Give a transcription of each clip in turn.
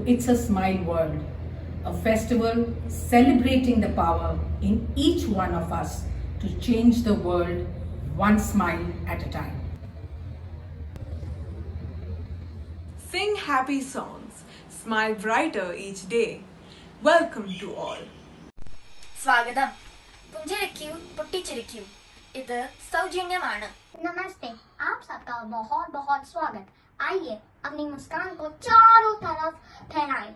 It's a Smile World, a festival celebrating the power in each one of us to change the world one smile at a time. Sing happy songs, smile brighter each day. Welcome to all. സ്വാഗതം. പുഞ്ചിരിക്കൂ, പൊട്ടിച്ചിരിക്കൂ. ഇത് സൗജന്യമാണ്. नमस्ते, आप सबका बहुत बहुत स्वागत. आइए अपनी मुस्कान को चारों तरफ फैलाएं.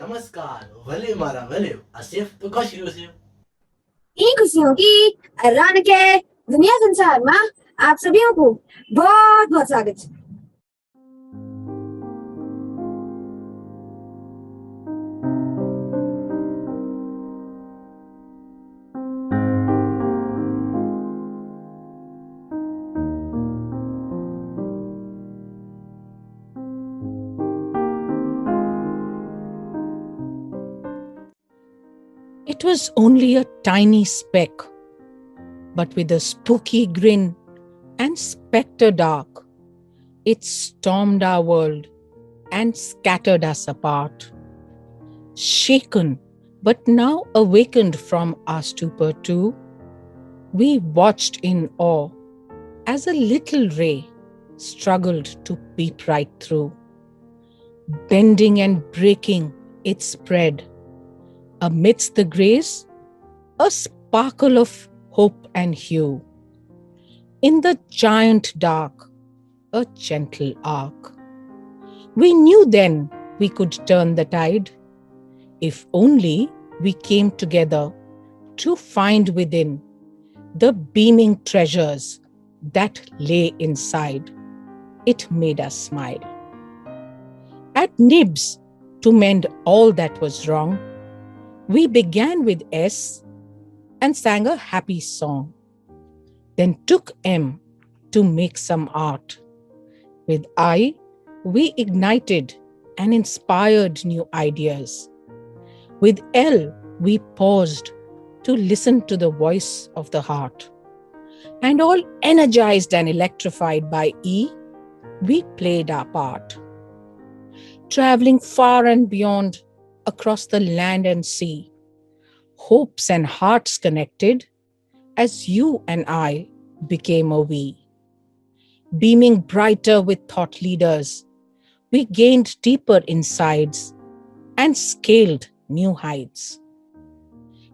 नमस्कार, वले मारा वले, आसिफ तो खुश यूसिफ. इन खुशियों की रौनक के दुनिया संसार में आप सभी को बहुत बहुत स्वागत. It was only a tiny speck, but with a spooky grin and spectre dark, it stormed our world and scattered us apart. Shaken, but now awakened from our stupor too, we watched in awe as a little ray struggled to peep right through. Bending and breaking, it spread. Amidst the grace, a sparkle of hope and hue. In the giant dark, a gentle arc. We knew then we could turn the tide, if only we came together to find within the beaming treasures that lay inside. It made us smile. At Nibs, to mend all that was wrong, we began with S and sang a happy song, then took M to make some art. With I, we ignited and inspired new ideas. With L, we paused to listen to the voice of the heart. And all energized and electrified by E, we played our part. Traveling far and beyond, across the land and sea, hopes and hearts connected as you and I became a we. Beaming brighter with thought leaders, we gained deeper insides and scaled new heights.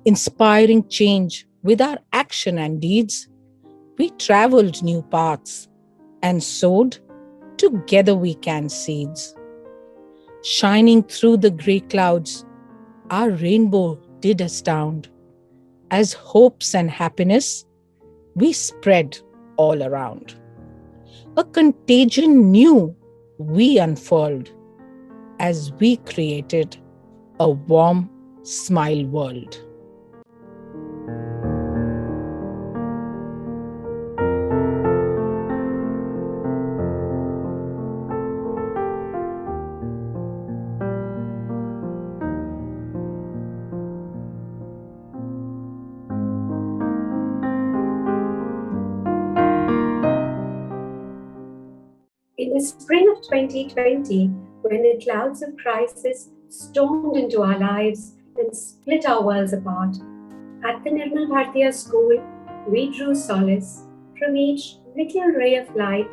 Inspiring change with our action and deeds, we traveled new paths and sowed together we can seeds. Shining through the grey clouds, our rainbow did astound. As hopes and happiness, we spread all around. A contagion new we unfurled as we created a warm smile world. In the spring of 2020, when the clouds of crisis stormed into our lives and split our worlds apart, at the Nirmal Bhartiya School, we drew solace from each little ray of light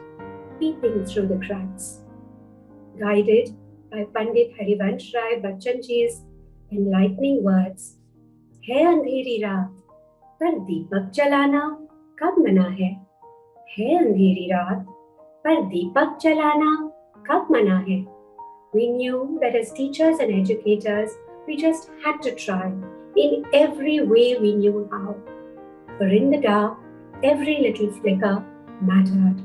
peeping through the cracks. Guided by Pandit Harivansh Rai Bachchanji's enlightening words, "Hai andheri raat, par deepak jalana kab mana hai? Hai andheri raat, पर दीपक जलाना कब मना है?" We knew that as teachers and educators, we just had to try in every way we knew how. For in the dark, every little flicker mattered.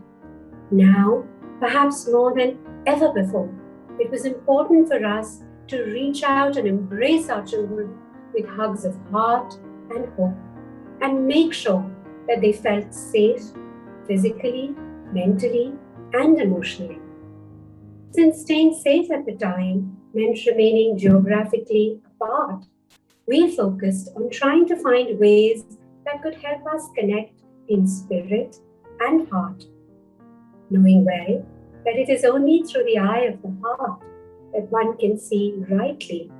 Now, perhaps more than ever before, it was important for us to reach out and embrace our children with hugs of heart and hope and make sure that they felt safe physically, mentally, and emotionally. Since staying safe at the time meant remaining geographically apart, we focused on trying to find ways that could help us connect in spirit and heart, knowing well that it is only through the eye of the heart that one can see rightly,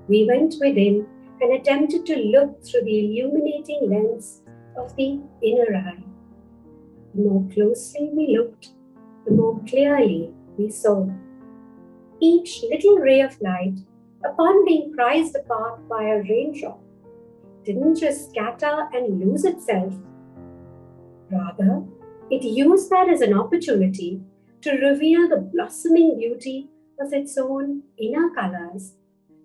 we went within and attempted to look through the illuminating lens of the inner eye. The more closely we looked, the more clearly we saw. Each little ray of light, upon being prized apart by a raindrop, didn't just scatter and lose itself. Rather, it used that as an opportunity to reveal the blossoming beauty of its own inner colors,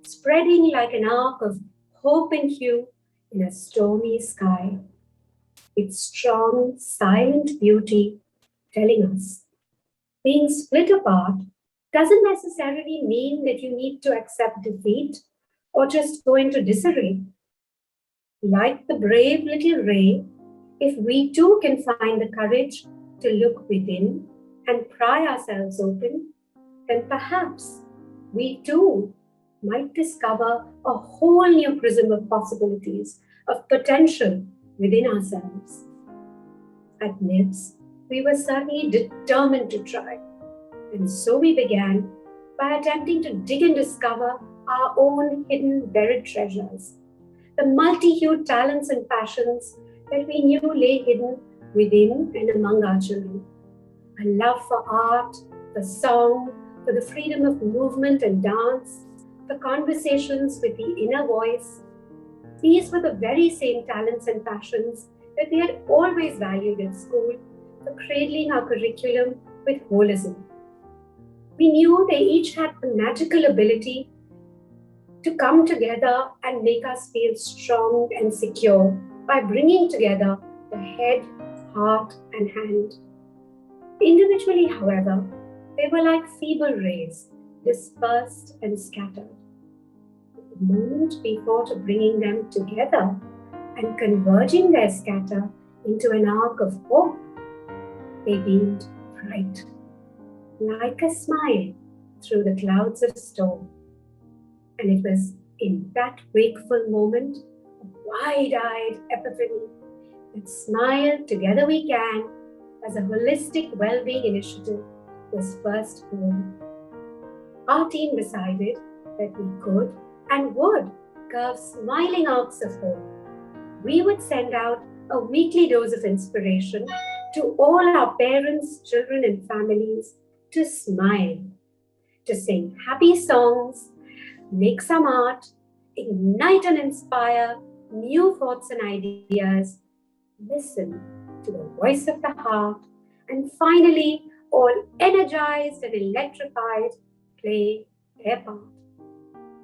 spreading like an arc of hope and hue in a stormy sky. Its strong, silent beauty telling us being split apart doesn't necessarily mean that you need to accept defeat or just go into disarray. Like the brave little ray, if we too can find the courage to look within and pry ourselves open, then perhaps we too might discover a whole new prism of possibilities, of potential within ourselves. At NIBS, we were certainly determined to try, and so we began by attempting to dig and discover our own hidden buried treasures, the multi-hued talents and passions that we knew lay hidden within and among our children. A love for art, for song, for the freedom of movement and dance, for conversations with the inner voice. These were the very same talents and passions that we had always valued at school for cradling our curriculum with holism. We knew they each had the magical ability to come together and make us feel strong and secure by bringing together the head, heart, and hand. Individually, however, they were like feeble rays, dispersed and scattered. The moment we thought of bringing them together and converging their scatter into an arc of hope, they beamed bright, like a smile through the clouds of storm. And it was in that wakeful moment of wide-eyed epiphany that Smile Together We Can, as a holistic well-being initiative, was first born. Our team decided that we could and would curve smiling arcs of hope. We would send out a weekly dose of inspiration to all our parents, children, and families to smile, to sing happy songs, make some art, ignite and inspire new thoughts and ideas, listen to the voice of the heart, and finally, all energized and electrified, play their part.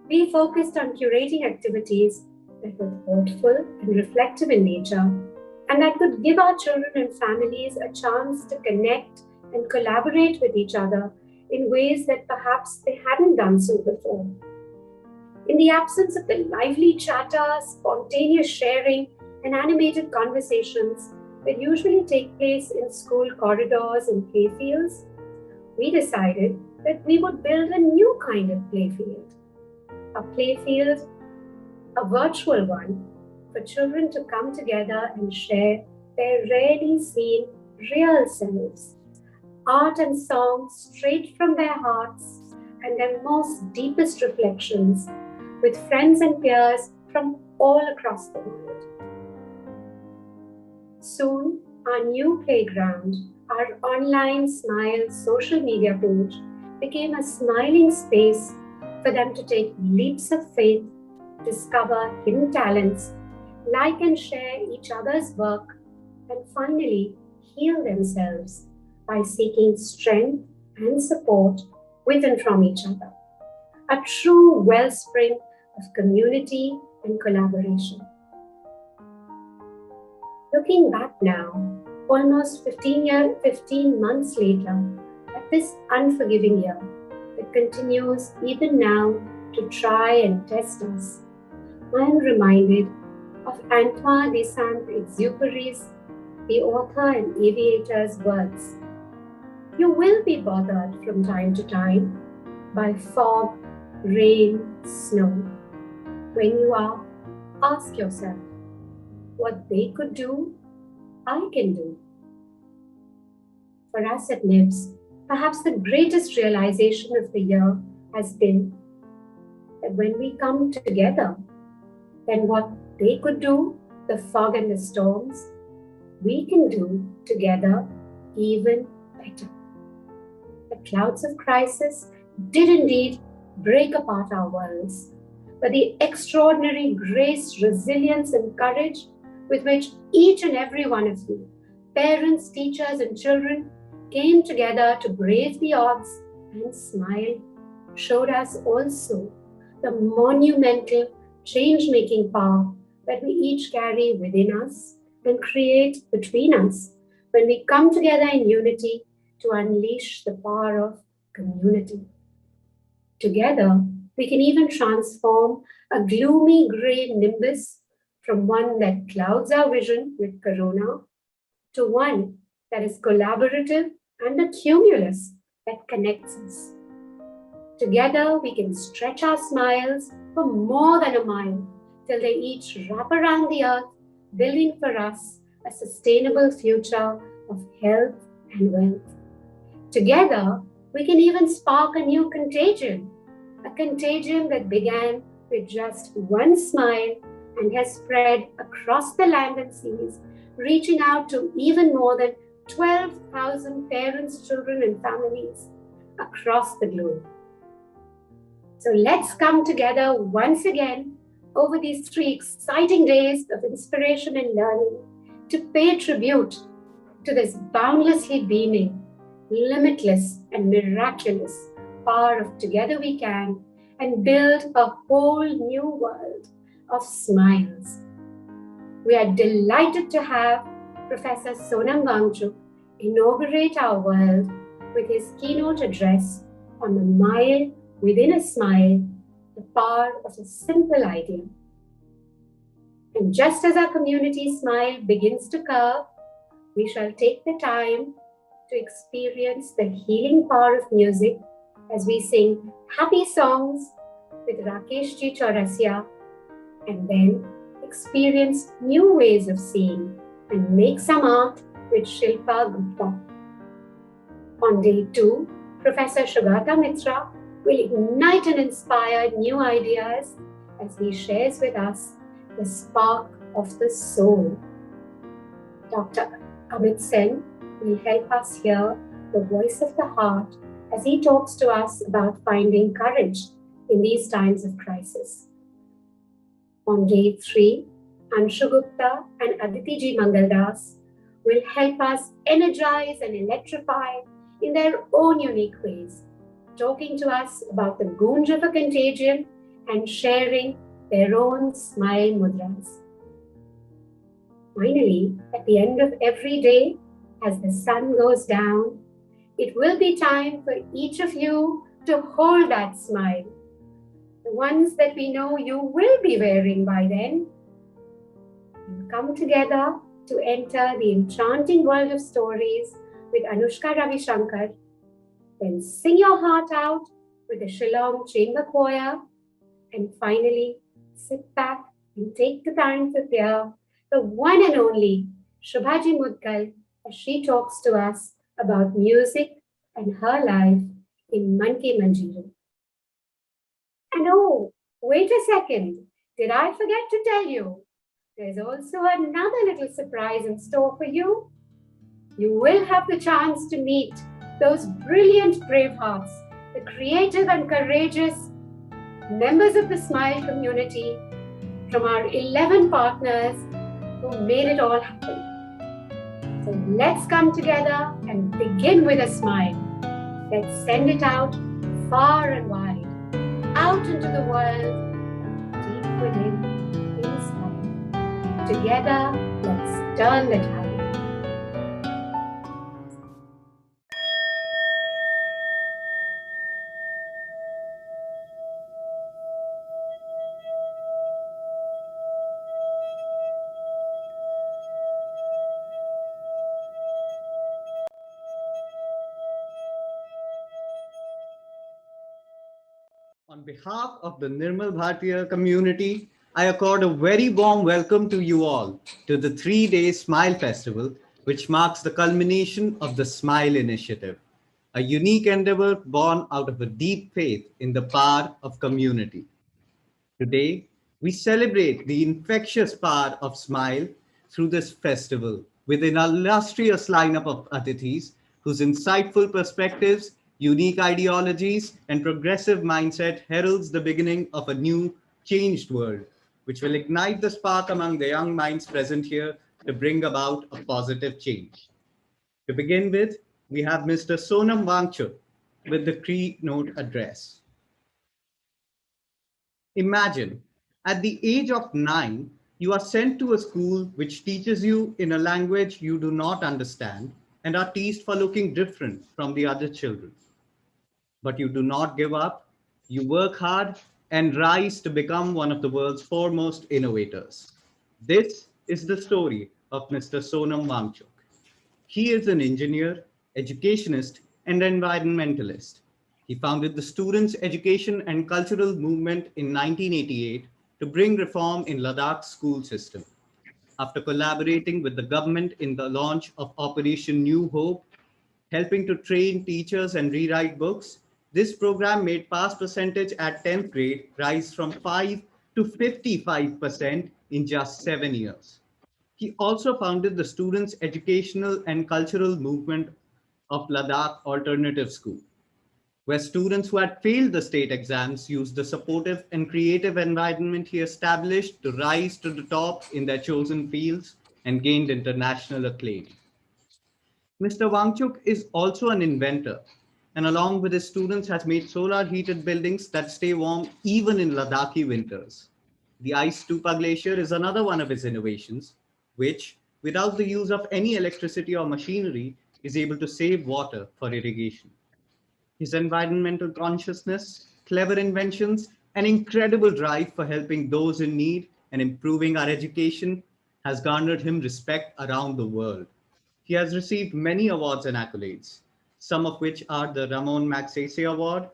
We focused on curating activities that were thoughtful and reflective in nature, and that could give our children and families a chance to connect and collaborate with each other in ways that perhaps they hadn't done so before. In the absence of the lively chatter, spontaneous sharing, and animated conversations that usually take place in school corridors and playfields, we decided that we would build a new kind of playfield. A playfield, a virtual one, for children to come together and share their rarely seen real selves, art and song straight from their hearts and their most deepest reflections, with friends and peers from all across the world. Soon, our new playground, our online Smile social media page, became a smiling space for them to take leaps of faith, discover hidden talents, like and share each other's work, and finally heal themselves by seeking strength and support with and from each other. A true wellspring of community and collaboration. Looking back now, almost 15 months later, at this unforgiving year that continues even now to try and test us, I am reminded of Antoine de Saint-Exupéry's, the author and aviator's words. You will be bothered from time to time by fog, rain, snow. When you are, ask yourself, what they could do, I can do. For us at NIBS, perhaps the greatest realization of the year has been that when we come together, then what they could do, the fog and the storms, we can do together even better. The clouds of crisis did indeed break apart our worlds, but the extraordinary grace, resilience, and courage with which each and every one of you, parents, teachers, and children, came together to brave the odds and smile, showed us also the monumental change-making power that we each carry within us and create between us when we come together in unity to unleash the power of community. Together, we can even transform a gloomy grey nimbus from one that clouds our vision with corona to one that is collaborative and a cumulus that connects us. Together, we can stretch our smiles for more than a mile till they each wrap around the earth, building for us a sustainable future of health and wealth. Together, we can even spark a new contagion, a contagion that began with just one smile and has spread across the land and seas, reaching out to even more than 12,000 parents, children, and families across the globe. So let's come together once again over these 3 exciting days of inspiration and learning to pay tribute to this boundlessly beaming, limitless, and miraculous power of Together We Can and build a whole new world of smiles. We are delighted to have Professor Sonam Wangchuk inaugurate our world with his keynote address on the mile within a smile, the power of a simple idea. And just as our community smile begins to curve, we shall take the time to experience the healing power of music as we sing happy songs with Rakesh ji Chaurasiaji, and then experience new ways of seeing and make some art with Shilpa Gupta. On day 2, Professor Shugata Mitra will ignite and inspire new ideas as he shares with us the spark of the soul. Dr. Amit Sen will help us hear the voice of the heart as he talks to us about finding courage in these times of crisis. On day 3, Anushka Gupta and Atithi ji Mangaldas will help us energize and electrify in their own unique ways, talking to us about the goonj of a contagion and sharing their own smile mudras. Finally, at the end of every day, as the sun goes down, it will be time for each of you to hold that smile, the ones that we know you will be wearing by then, and come together to enter the enchanting world of stories with Anushka Ravishankar. Then sing your heart out with the Shillong Chamber Choir, and finally sit back and take the time to hear the one and only Shubhaji Mudgal as she talks to us about music and her life in Manki Manjiru. And oh, wait a second, did I forget to tell you? There's also another little surprise in store for you. You will have the chance to meet those brilliant bravehearts, the creative and courageous members of the Smile community from our 11 partners who made it all happen. So let's come together and begin with a smile. Let's send it out far and wide, out into the world, deep within, inside. Together, let's turn the tide. On behalf of the Nirmal Bhartiya community, I accord a very warm welcome to you all to the 3-day Smile Festival, which marks the culmination of the Smile Initiative. a unique endeavor born out of a deep faith in the power of community. Today, we celebrate the infectious power of smile through this festival with an illustrious lineup of Atithis whose insightful perspectives, unique ideologies, and progressive mindset heralds the beginning of a new, changed world, which will ignite the spark among the young minds present here to bring about a positive change. To begin with, we have Mr. Sonam Wangchuk with the Keynote address. Imagine, at the age of 9, you are sent to a school which teaches you in a language you do not understand and are teased for looking different from the other children. But you do not give up, you work hard and rise to become one of the world's foremost innovators. This is the story of Mr. Sonam Wangchuk. He is an engineer, educationist, and environmentalist. He founded the Students' Education and Cultural Movement in 1988 to bring reform in Ladakh's school system. After collaborating with the government in the launch of Operation New Hope, helping to train teachers and rewrite books, this program made pass percentage at 10th grade rise from 5 to 55% in just 7 years. He also founded the Students' Educational and Cultural Movement of Ladakh Alternative School, where students who had failed the state exams used the supportive and creative environment he established to rise to the top in their chosen fields and gained international acclaim. Mr. Wangchuk is also an inventor, and along with his students has made solar heated buildings that stay warm even in Ladakhi winters. The Ice Stupa Glacier is another one of his innovations, which, without the use of any electricity or machinery, is able to save water for irrigation. His environmental consciousness, clever inventions, and incredible drive for helping those in need and improving our education has garnered him respect around the world. He has received many awards and accolades, some of which are the Ramon Magsaysay Award,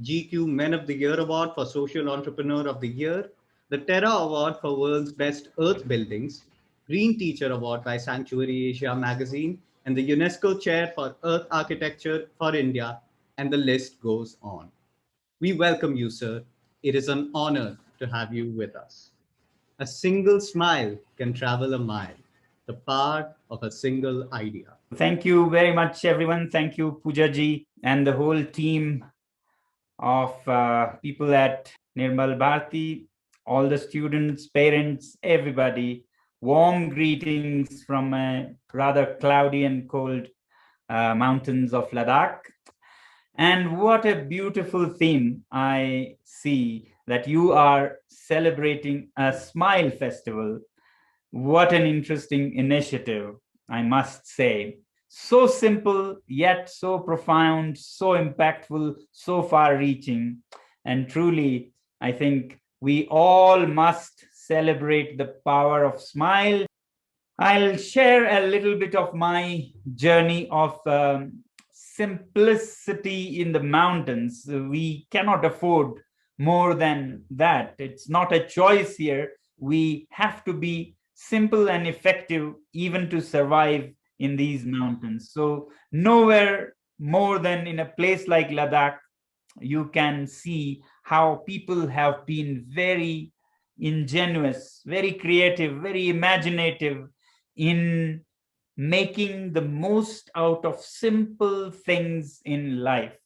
GQ Men of the Year Award for Social Entrepreneur of the Year, the Terra Award for World's Best Earth Buildings, Green Teacher Award by Sanctuary Asia magazine, and the UNESCO Chair for Earth Architecture for India, and the list goes on. We welcome you, sir. It is an honor to have you with us. A single smile can travel a mile. The power of a single idea. Thank you very much, everyone. Thank you, Poojaji, and the whole team of people at Nirmal Bharati, all the students, parents, everybody. Warm greetings from a rather cloudy and cold mountains of Ladakh. And what a beautiful theme I see that you are celebrating a Smile Festival. What an interesting initiative, I must say. So simple, yet so profound, so impactful, so far-reaching. And truly, I think we all must celebrate the power of smile. I'll share a little bit of my journey of simplicity in the mountains. We cannot afford more than that. It's not a choice here. We have to be simple and effective even to survive in these mountains. So nowhere more than in a place like Ladakh, you can see how people have been very ingenuous, very creative, very imaginative in making the most out of simple things in life.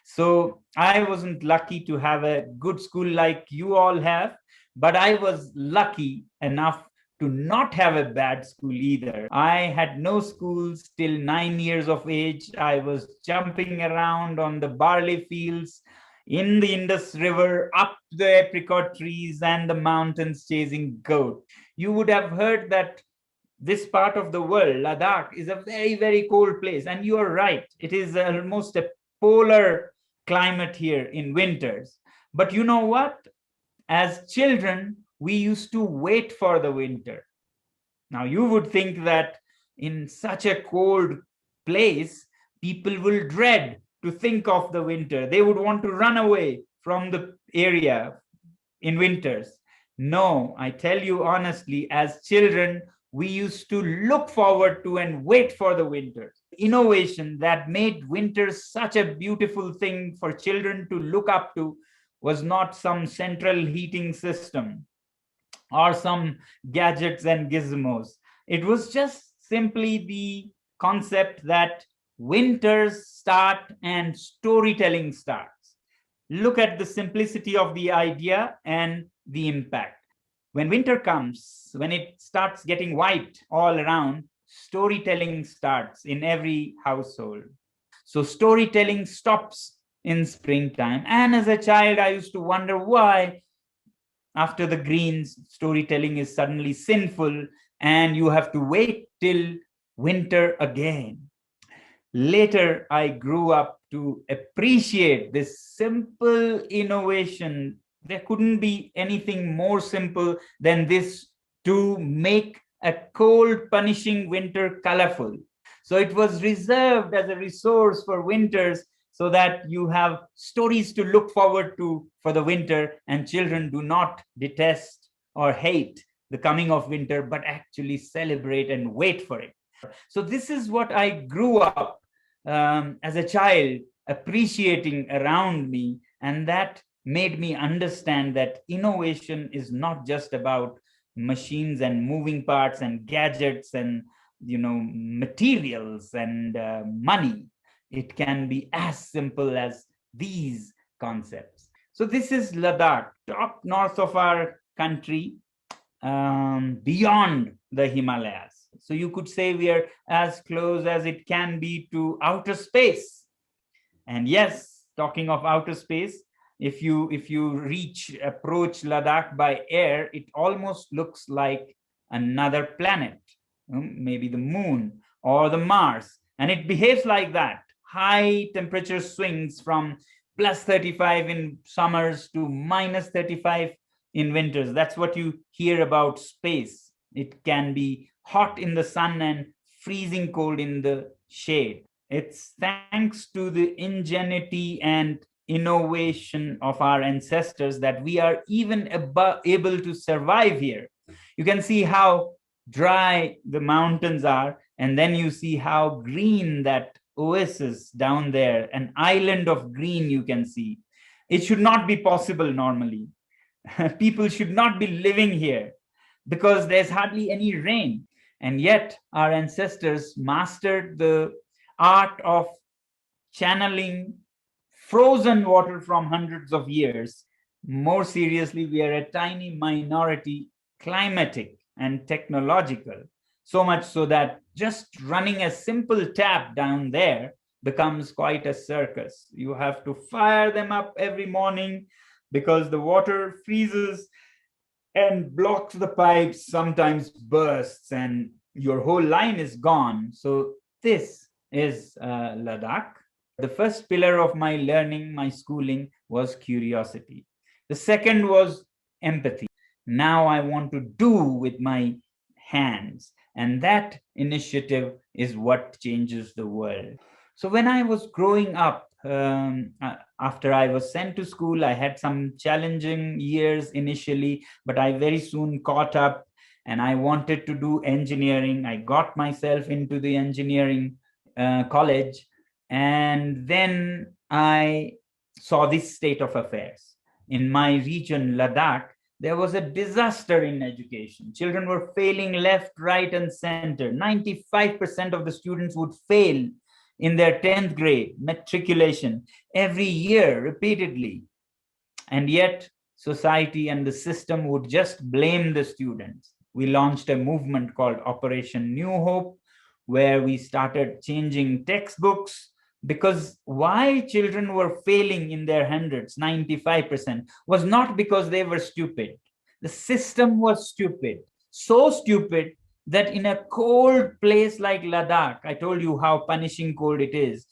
So I wasn't lucky to have a good school like you all have, but I was lucky enough to not have a bad school either. I had no schools till 9 years of age. I was jumping around on the barley fields, in the Indus River, up the apricot trees and the mountains chasing goat. You would have heard that this part of the world, Ladakh, is a very, very cold place. And you are right. It is almost a polar climate here in winters. But you know what? As children, we used to wait for the winter. Now, you would think that in such a cold place, people will dread to think of the winter. They would want to run away from the area in winters. No, I tell you honestly, as children, we used to look forward to and wait for the winter. innovation that made winter such a beautiful thing for children to look up to was not some central heating system or some gadgets and gizmos. It was just simply the concept that winters start and storytelling starts. Look at the simplicity of the idea and the impact. When winter comes, when it starts getting white all around, storytelling starts in every household. So storytelling stops in springtime. And as a child, I used to wonder why after the greens, storytelling is suddenly sinful and you have to wait till winter again. Later, I grew up to appreciate this simple innovation. There couldn't be anything more simple than this to make a cold, punishing winter colorful. So it was reserved as a resource for winters so that you have stories to look forward to for the winter, and children do not detest or hate the coming of winter, but actually celebrate and wait for it. So this is what I grew up as a child appreciating around me, and that made me understand that innovation is not just about machines and moving parts and gadgets and materials and money. It can be as simple as these concepts. So this is Ladakh, top north of our country, beyond the Himalayas. So you could say we are as close as it can be to outer space. And yes, talking of outer space, if you approach Ladakh by air, it almost looks like another planet, maybe the moon or the Mars. And it behaves like that. High temperature swings from plus 35 in summers to minus 35 in winters. That's what you hear about space. It can be hot in the sun and freezing cold in the shade. It's thanks to the ingenuity and innovation of our ancestors that we are even able to survive here. You can see how dry the mountains are, and then you see how green that oasis down there, an island of green you can see. It should not be possible normally. People should not be living here because there's hardly any rain. And yet our ancestors mastered the art of channeling frozen water from hundreds of years. More seriously, we are a tiny minority, climatic and technological, so much so that just running a simple tap down there becomes quite a circus. You have to fire them up every morning because the water freezes and blocks the pipes, sometimes bursts, and your whole line is gone. So this is Ladakh. The first pillar of my learning, my schooling, was curiosity. The second was empathy. Now I want to do with my hands. And that initiative is what changes the world. So when I was growing up, after I was sent to school, I had some challenging years initially, but I very soon caught up and I wanted to do engineering. I got myself into the engineering college, and then I saw this state of affairs. In my region, Ladakh, there was a disaster in education. Children were failing left, right, and center. 95% of the students would fail in their 10th grade matriculation every year repeatedly. And yet society and the system would just blame the students. We launched a movement called Operation New Hope, where we started changing textbooks, because why children were failing in their hundreds, 95%, was not because they were stupid. The system was stupid, so stupid that in a cold place like Ladakh, I told you how punishing cold it is.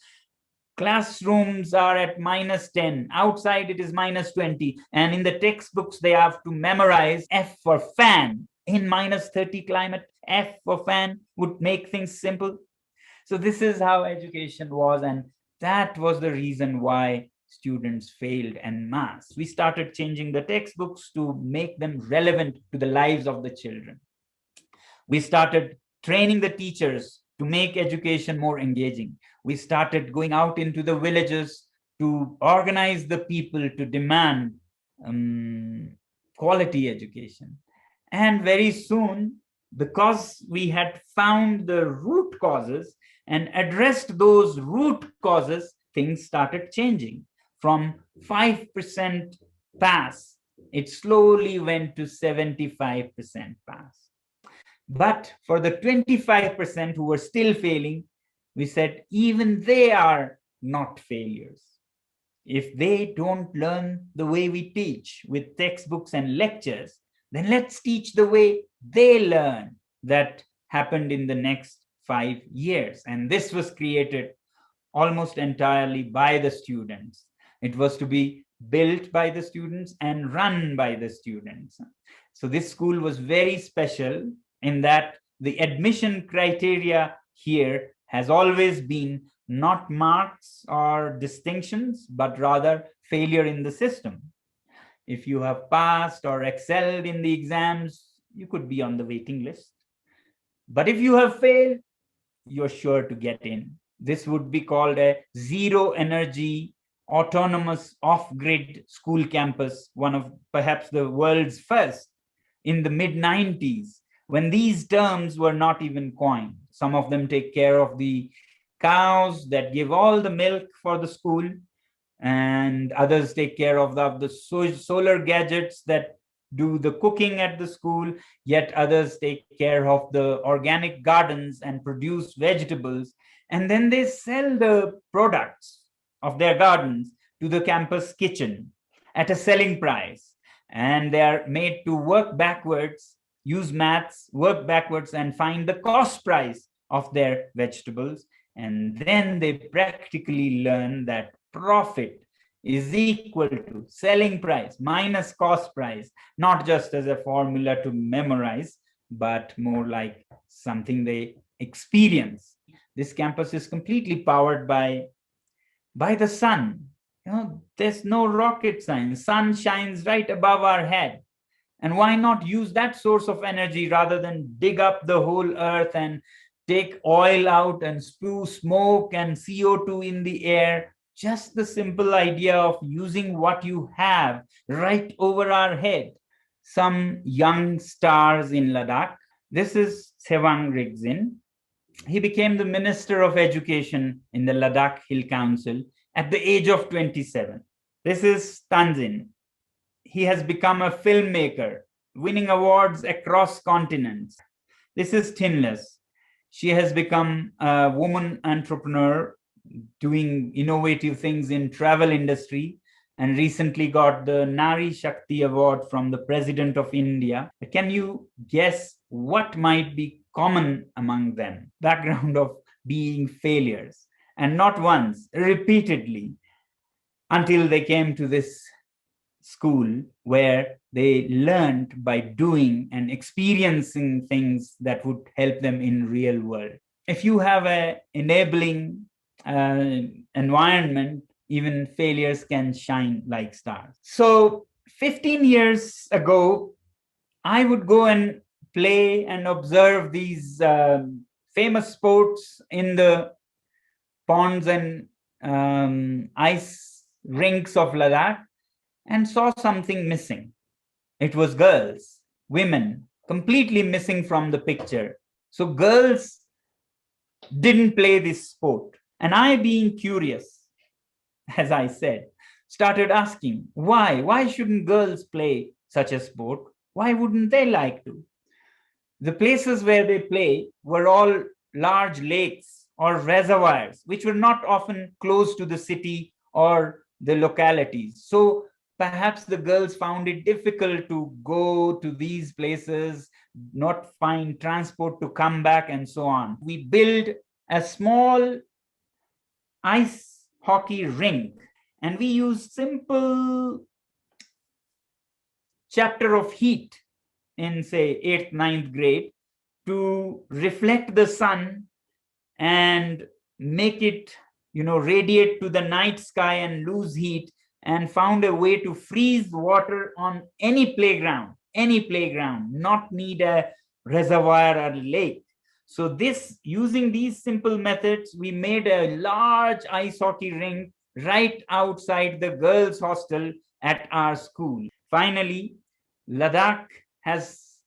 Classrooms are at -10, outside it is -20, and in the textbooks they have to memorize F for fan. In -30 climate, F for fan would make things simple. So this is how education was, and that was the reason why students failed en masse. We started changing the textbooks to make them relevant to the lives of the children. We started training the teachers to make education more engaging. We started going out into the villages to organize the people to demand quality education. And very soon, because we had found the root causes and addressed those root causes, things started changing. From 5% pass, it slowly went to 75% pass. But for the 25% who were still failing, we said, even they are not failures. If they don't learn the way we teach with textbooks and lectures, then let's teach the way they learn. That happened in the next 5 years. And this was created almost entirely by the students. It was to be built by the students and run by the students. So this school was very special in that the admission criteria here has always been not marks or distinctions, but rather failure in the system. If you have passed or excelled in the exams, you could be on the waiting list. But if you have failed, you're sure to get in. This would be called a zero energy, autonomous, off-grid school campus, one of perhaps the world's first in the mid-90s, when these terms were not even coined. Some of them take care of the cows that give all the milk for the school, and others take care of the solar gadgets that do the cooking at the school, yet others take care of the organic gardens and produce vegetables, and then they sell the products of their gardens to the campus kitchen at a selling price, and they are made to work backwards, use maths, work backwards and find the cost price of their vegetables, and then they practically learn that profit is equal to selling price minus cost price, not just as a formula to memorize, but more like something they experience. This campus is completely powered by the sun. There's no rocket science. Sun shines right above our head. And why not use that source of energy rather than dig up the whole earth and take oil out and spew smoke and CO2 in the air? Just the simple idea of using what you have right over our head. Some young stars in Ladakh. This is Sewang Rigzin. He became the Minister of Education in the Ladakh Hill Council at the age of 27. This is Tanzin. He has become a filmmaker, winning awards across continents. This is Tinless. She has become a woman entrepreneur doing innovative things in travel industry and recently got the Nari Shakti Award from the President of India. Can you guess what might be common among them? Background of being failures, and not once, repeatedly, until they came to this school where they learned by doing and experiencing things that would help them in real world. If you have an enabling environment, even failures can shine like stars. So 15 years ago, I would go and play and observe these famous sports in the ponds and ice rinks of Ladakh and saw something missing. It was girls, women, completely missing from the picture. So girls didn't play this sport. And I, being curious, as I said, started asking, why? Why shouldn't girls play such a sport? Why wouldn't they like to? The places where they play were all large lakes or reservoirs, which were not often close to the city or the localities. So perhaps the girls found it difficult to go to these places, not find transport to come back, and so on. We built a small ice hockey rink, and we used simple chapter of heat in, say, 8th, 9th grade to reflect the sun and make it, radiate to the night sky and lose heat, and found a way to freeze water on any playground, not need a reservoir or lake. So using these simple methods, we made a large ice hockey rink right outside the girls' hostel at our school. Finally, Ladakh has,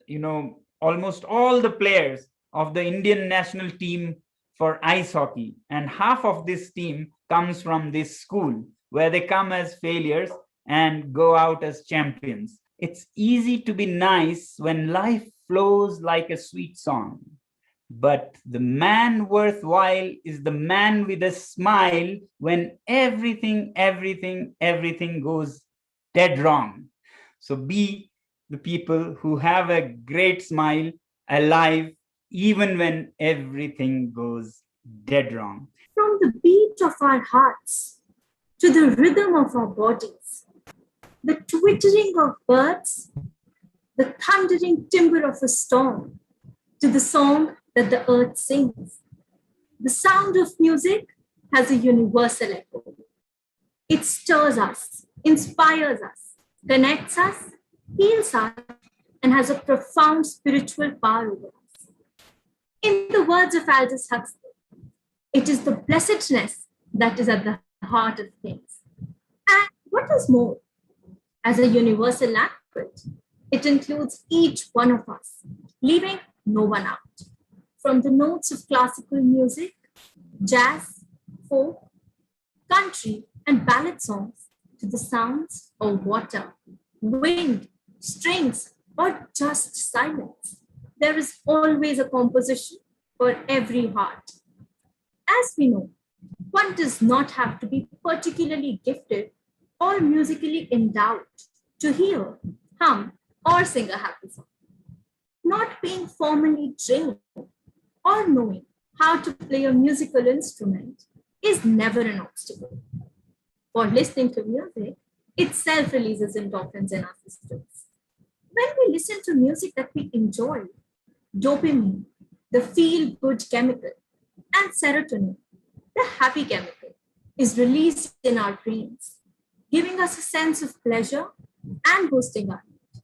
almost all the players of the Indian national team for ice hockey, and half of this team comes from this school, where they come as failures and go out as champions. It's easy to be nice when life flows like a sweet song. But the man worthwhile is the man with a smile when everything goes dead wrong. So be the people who have a great smile, alive, even when everything goes dead wrong. From the beat of our hearts to the rhythm of our bodies, the twittering of birds, the thundering timbre of a storm, to the song that the earth sings. The sound of music has a universal echo. It stirs us, inspires us, connects us, heals us, and has a profound spiritual power over us. In the words of Aldous Huxley, it is the blessedness that is at the heart of things. And what is more, as a universal language, it includes each one of us, leaving no one out. From the notes of classical music, jazz, folk, country, and ballad songs, to the sounds of water, wind, strings, or just silence, there is always a composition for every heart. As we know, one does not have to be particularly gifted or musically endowed to hear, hum, or sing a happy song. Not being formally trained or knowing how to play a musical instrument is never an obstacle. For listening to music, itself releases endorphins in our systems. When we listen to music that we enjoy, dopamine, the feel-good chemical, and serotonin, the happy chemical, is released in our brains, giving us a sense of pleasure and boosting our mood.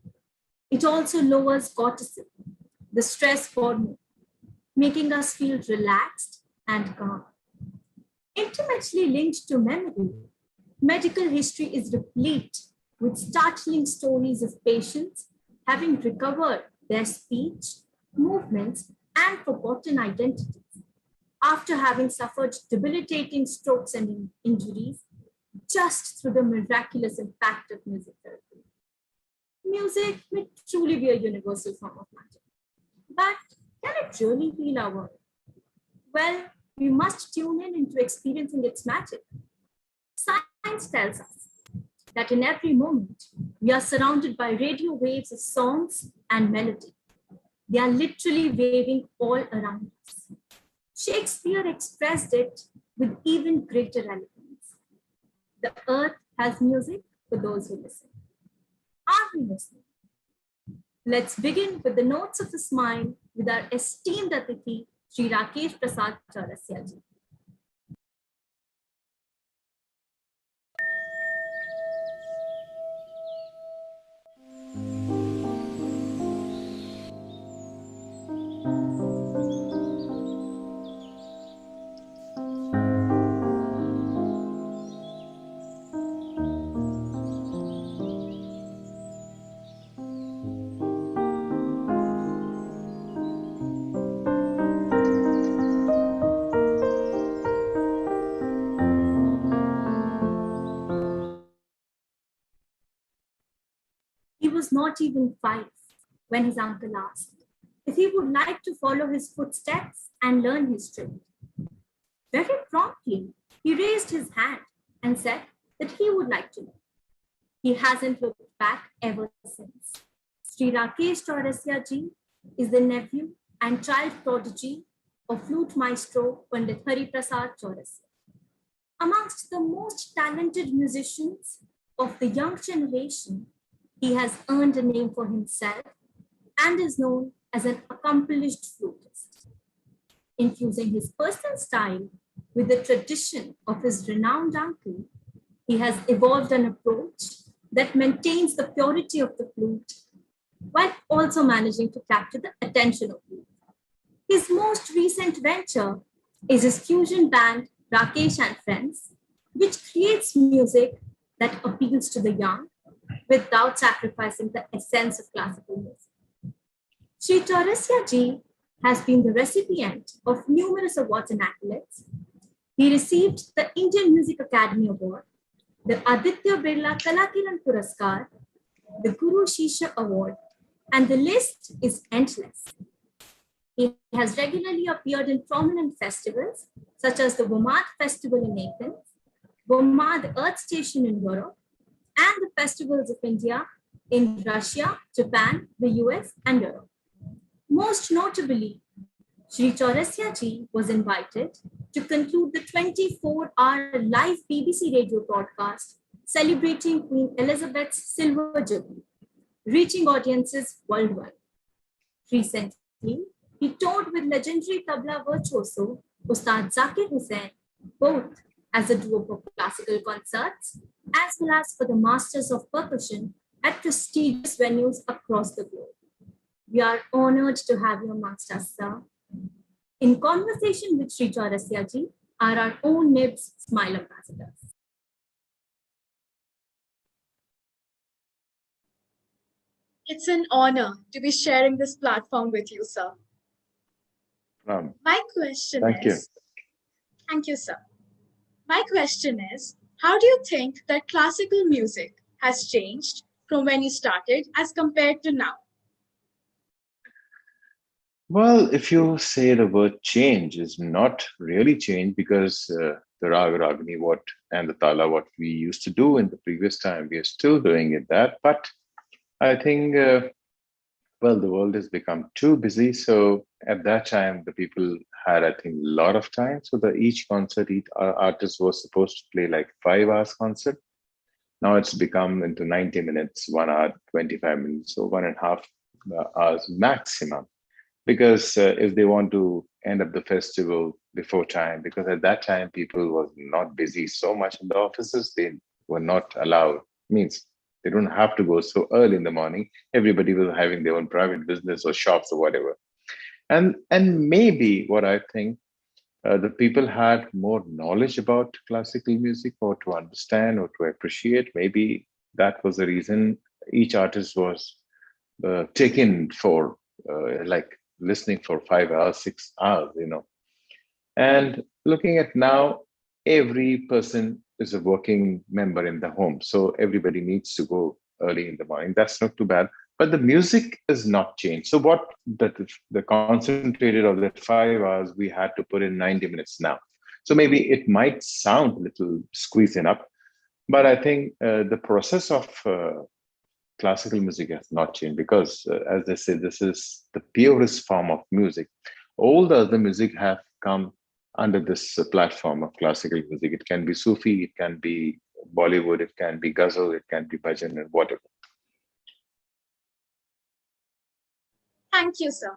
It also lowers cortisol, the stress hormone, making us feel relaxed and calm. Intimately linked to memory, medical history is replete with startling stories of patients having recovered their speech, movements, and forgotten identities after having suffered debilitating strokes and injuries just through the miraculous impact of music therapy. Music may truly be a universal form of magic, but can it really heal our world? Well, we must tune in into experiencing its magic. Science tells us that in every moment, we are surrounded by radio waves of songs and melody. They are literally waving all around us. Shakespeare expressed it with even greater eloquence. The earth has music for those who listen. Are we listening? Let's begin with the notes of a smile with our esteemed Atithi, Sri Rakesh Prasad Chaurasiaji. He was not even 5 when his uncle asked if he would like to follow his footsteps and learn his trade. Very promptly, he raised his hand and said that he would like to learn. He hasn't looked back ever since. Sri Rakesh Chaurasiaji is the nephew and child prodigy of flute maestro Pandit Hari Prasad Chaurasia. Amongst the most talented musicians of the young generation, he has earned a name for himself and is known as an accomplished flutist. Infusing his personal style with the tradition of his renowned uncle, he has evolved an approach that maintains the purity of the flute while also managing to capture the attention of youth. His most recent venture is his fusion band Rakesh and Friends, which creates music that appeals to the young without sacrificing the essence of classical music. Sri Chaurasiaji has been the recipient of numerous awards and accolades. He received the Indian Music Academy Award, the Aditya Birla Kalakiran Puraskar, the Guru Shishya Award, and the list is endless. He has regularly appeared in prominent festivals such as the Womad Festival in Athens, Womad Earth Station in Europe, and the Festivals of India in Russia, Japan, the US, and Europe. Most notably, Sri Chaurasiaji was invited to conclude the 24-hour live BBC radio broadcast celebrating Queen Elizabeth's Silver Jubilee, reaching audiences worldwide. Recently, he toured with legendary tabla virtuoso Ustad Zakir Hussain, both as a duo for classical concerts as well as for the Masters of Percussion at prestigious venues across the globe. We are honored to have you amongst us, sir. In conversation with Sri Chaurasiaji are our own Nibs Smile ambassadors. It's an honor to be sharing this platform with you, sir. My question Thank is, thank you, sir. My question is, how do you think that classical music has changed from when you started as compared to now? Well, if you say the word change is not really change because the Raga Ragini and the Tala, what we used to do in the previous time, we are still doing it that. But I think, well, the world has become too busy. So at that time, the people had, I think, a lot of time. So each concert, each artist was supposed to play like 5 hours concert. Now it's become into 90 minutes, 1 hour, 25 minutes, so 1.5 hours maximum. Because if they want to end up the festival before time, because at that time people was not busy so much in the offices, they were not allowed, means they don't have to go so early in the morning. Everybody was having their own private business or shops or whatever. And maybe what I think, the people had more knowledge about classical music or to understand or to appreciate. Maybe that was the reason each artist was taken for like listening for 5 hours, 6 hours, And looking at now, every person is a working member in the home. So everybody needs to go early in the morning. That's not too bad. But the music is not changed. So what the concentrated of that 5 hours, we had to put in 90 minutes now. So maybe it might sound a little squeezing up, but I think the process of classical music has not changed because, as they say, this is the purest form of music. All the other music have come under this platform of classical music. It can be Sufi, it can be Bollywood, it can be ghazal, it can be bhajan and whatever. Thank you, sir.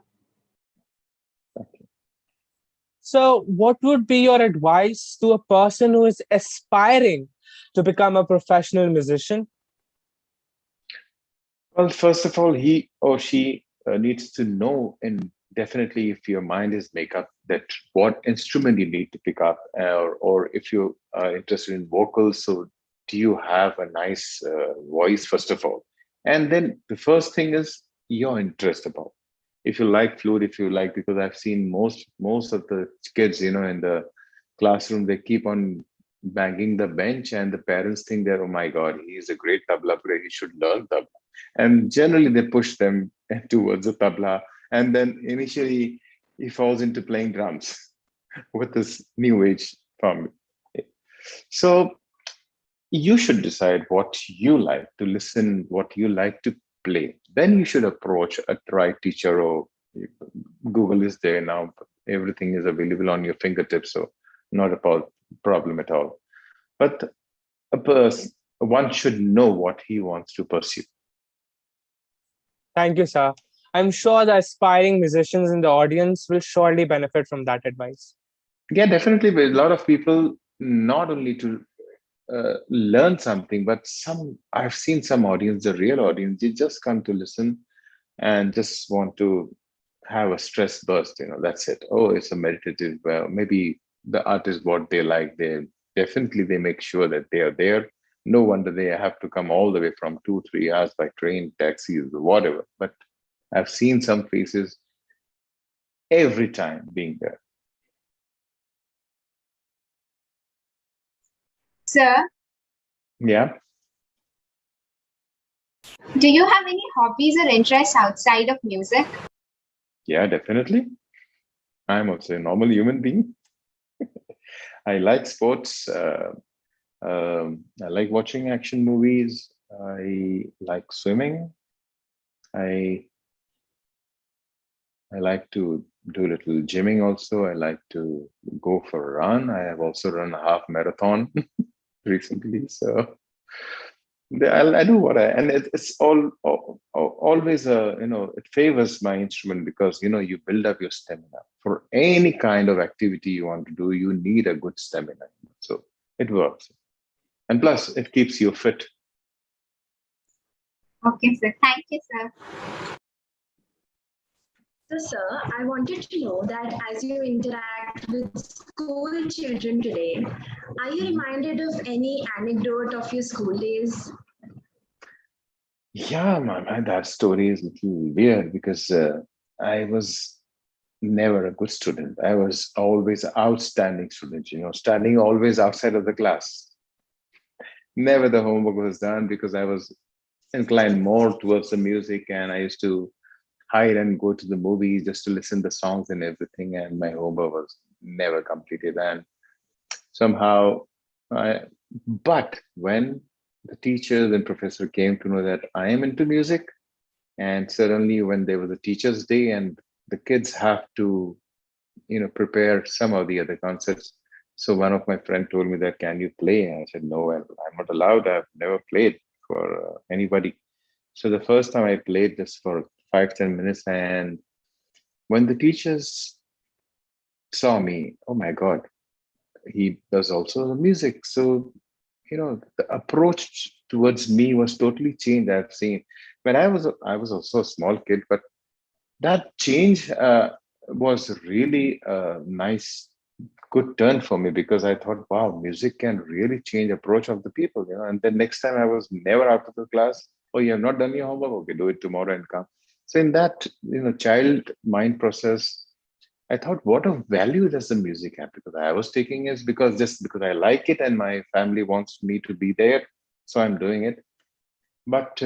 So what would be your advice to a person who is aspiring to become a professional musician? Well, first of all, he or she needs to know, and definitely if your mind is make up, that what instrument you need to pick up, or if you are interested in vocals, so do you have a nice voice, first of all? And then the first thing is your interest about. If you like flute, if you like, because I've seen most of the kids, in the classroom, they keep on banging the bench and the parents think that, oh my God, he is a great tabla player, he should learn tabla. And generally they push them towards the tabla. And then initially he falls into playing drums with this new age form. So you should decide what you like to listen, what you like to play. Then you should approach a right teacher, or Google is there now. Everything is available on your fingertips, so not a problem at all. But one should know what he wants to pursue. Thank you, sir. I'm sure the aspiring musicians in the audience will surely benefit from that advice. Yeah, definitely. But a lot of people, not only to learn something, but I've seen some audience, the real audience, they just come to listen and just want to have a stress burst, that's it. Oh, it's a meditative, well, maybe the artist, what they like, they make sure that they are there. No wonder they have to come all the way from 2-3 hours by train, taxis, whatever. But I've seen some faces every time being there. Sir, Yeah. do you have any hobbies or interests outside of music? Yeah, definitely. I'm also a normal human being. I like sports. I like watching action movies. I like swimming. I like to do a little gymming also. I like to go for a run. I have also run a half marathon recently. So I do and it's always it favors my instrument because you build up your stamina for any kind of activity you want to do. You need a good stamina, so it works, and plus it keeps you fit. Okay, sir. Thank you, sir. So, sir, I wanted to know that as you interact with school children today, are you reminded of any anecdote of your school days? Yeah, man, that story is a little weird because I was never a good student. I was always an outstanding student, standing always outside of the class. Never the homework was done because I was inclined more towards the music, and I used to hide and go to the movies just to listen to the songs and everything, and my homework was never completed. And somehow but when the teachers and professor came to know that I am into music, and suddenly when there was a teacher's day and the kids have to prepare some of the other concerts, so one of my friend told me that, can you play? And I said, no, I'm not allowed. I've never played for anybody. So the first time I played this for 5-10 minutes, and when the teachers saw me, oh my God, he does also the music. So, the approach towards me was totally changed. I've seen when I was also a small kid, but that change was really a nice, good turn for me because I thought, wow, music can really change approach of the people, And then next time I was never out of the class. Oh, you have not done your homework? Okay, do it tomorrow and come. So in that, child mind process, I thought, what a value does the music have? Because I was taking it just because I like it and my family wants me to be there, so I'm doing it. But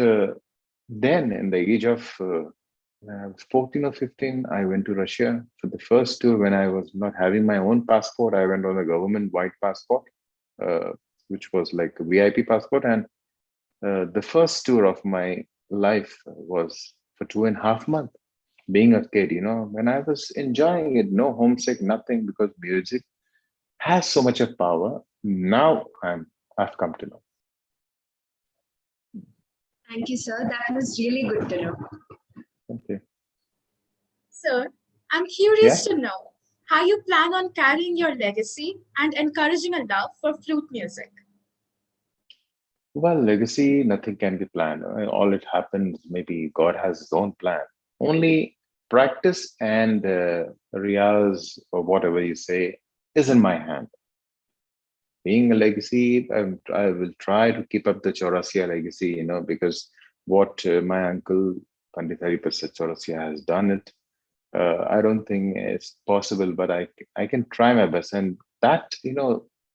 then, in the age of when I was 14 or 15, I went to Russia for the first tour. When I was not having my own passport, I went on a government white passport, which was like a VIP passport. And the first tour of my life was for 2.5 months. Being a kid, when I was enjoying it, no homesick, nothing, because music has so much of power. Now I've come to know. Thank you, sir. That was really good to know. Okay. Sir, I'm curious to know how you plan on carrying your legacy and encouraging a love for flute music. Well, legacy, nothing can be planned. All it happens, maybe God has his own plan. Only practice and riyaz, or whatever you say, is in my hand. Being a legacy, I will try to keep up the Chaurasia legacy, because what my uncle Pandit Hari Prasad Chaurasia has done it. I don't think it's possible, but I can try my best. And that,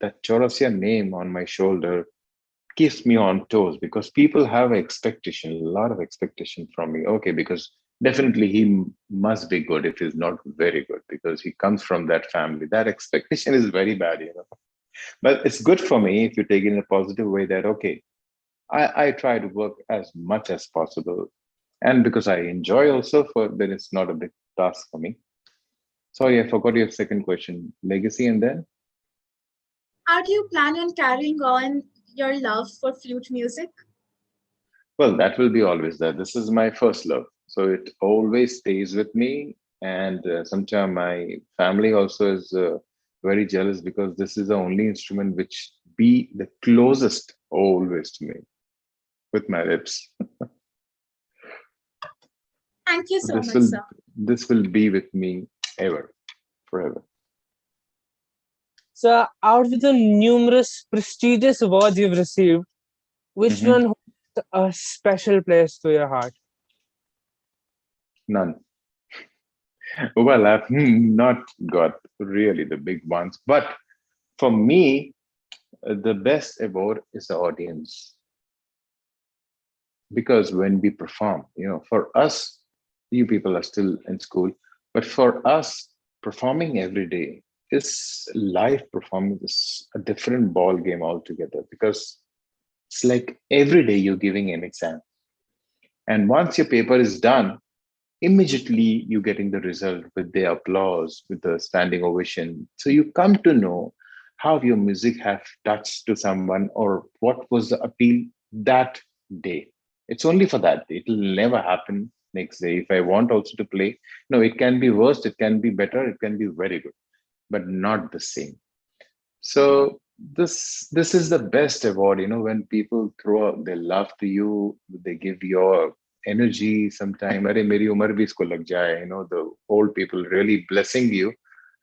that Chaurasia name on my shoulder keeps me on toes because people have expectation, a lot of expectation from me. Okay, because definitely he must be good if he's not very good because he comes from that family. That expectation is very bad, But it's good for me if you take it in a positive way that, okay, I try to work as much as possible. And because I enjoy also, then it's not a big task for me. Sorry, I forgot your second question. Legacy and then? How do you plan on carrying on your love for flute music? Well, that will be always there. This is my first love. So it always stays with me. And sometimes my family also is very jealous because this is the only instrument which be the closest always to me with my lips. Thank you so This much, will sir. this will be with me ever, forever. So, out of the numerous prestigious awards you've received, which Mhm. one holds a special place to your heart? None. Well, I've not got really the big ones, but for me, the best award is the audience. Because when we perform, for us, you people are still in school, but for us, performing every day is live performance is a different ball game altogether because it's like every day you're giving an exam. And once your paper is done, immediately you're getting the result with the applause, with the standing ovation. So you come to know how your music have touched to someone or what was the appeal that day. It's only for that day. It will never happen next day. If I want also to play, no, it can be worse, it can be better, it can be very good, but not the same. So this is the best award, when people throw out their love to you, they give your energy sometime. Arey, meri umar bhi isko lag jaye, the old people really blessing you.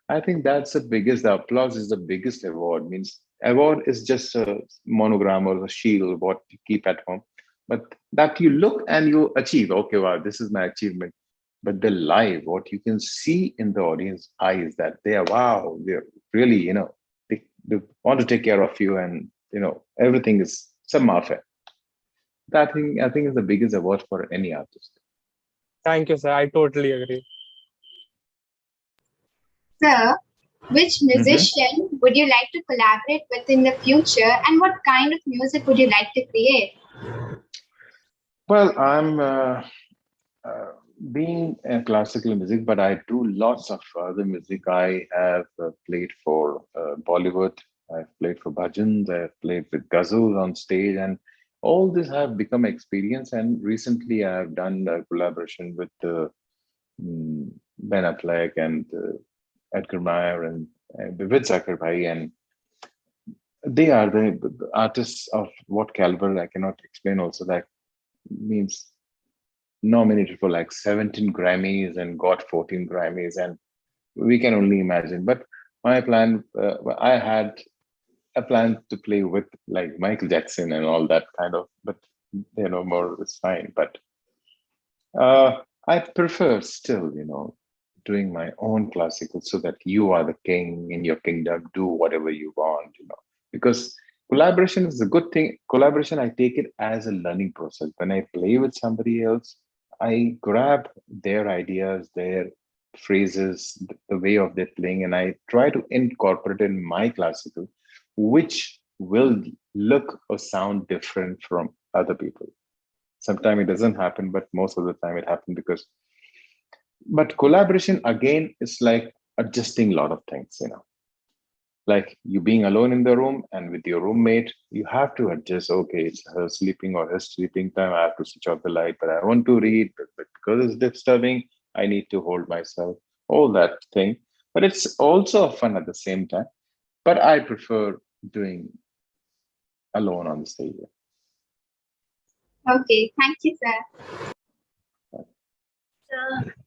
I think that's the biggest, the applause is the biggest award. Means award is just a monogram or a shield, what you keep at home. But that you look and you achieve, okay, wow, this is my achievement. But the live, what you can see in the audience eyes that they are, wow, they're really, they want to take care of you and, everything is some affair. That thing, I think is the biggest award for any artist. Thank you, sir. I totally agree. Sir, which Mhm. musician would you like to collaborate with in the future and what kind of music would you like to create? Well, I'm being a classical music, but I do lots of other music. I have played for Bollywood. I've played for bhajans. I've played with ghazals on stage, and all this have become experience. And recently, I've done a collaboration with Ben Affleck and Edgar Meyer and with Zakir Bhai, and they are the artists of what caliber I cannot explain. Also, that means nominated for like 17 Grammys and got 14 Grammys, and we can only imagine. But my plan, I had a plan to play with like Michael Jackson and all that kind of, but more is fine. But I prefer still, doing my own classical so that you are the king in your kingdom, do whatever you want, because collaboration is a good thing. Collaboration, I take it as a learning process. When I play with somebody else, I grab their ideas, their phrases, the way of their playing, and I try to incorporate in my classical, which will look or sound different from other people. Sometimes it doesn't happen, but most of the time it happens because. But collaboration again is like adjusting a lot of things, like you being alone in the room and with your roommate, you have to adjust. Okay, it's her sleeping or his sleeping time. I have to switch off the light, but I want to read, but because it's disturbing, I need to hold myself. All that thing, but it's also fun at the same time. But I prefer doing alone on the stage. Okay, thank you, sir.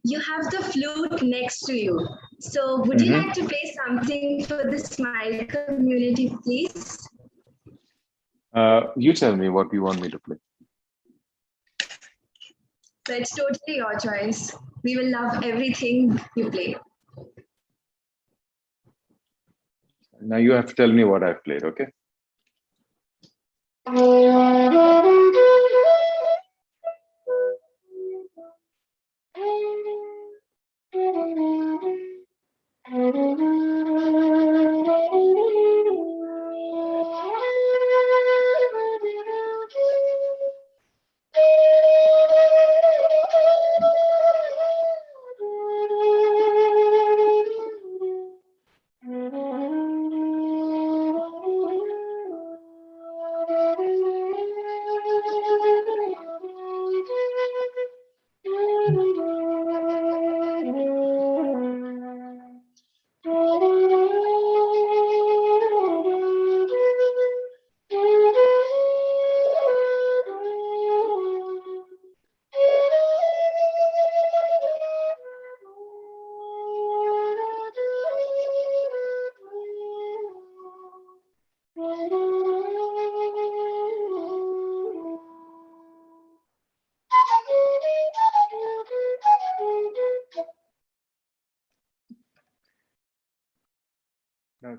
You have the flute next to you. So, would you Mhm. like to play something for the Smile community, please? You tell me what you want me to play. So, it's totally your choice. We will love everything you play. Now you have to tell me what I've played, okay?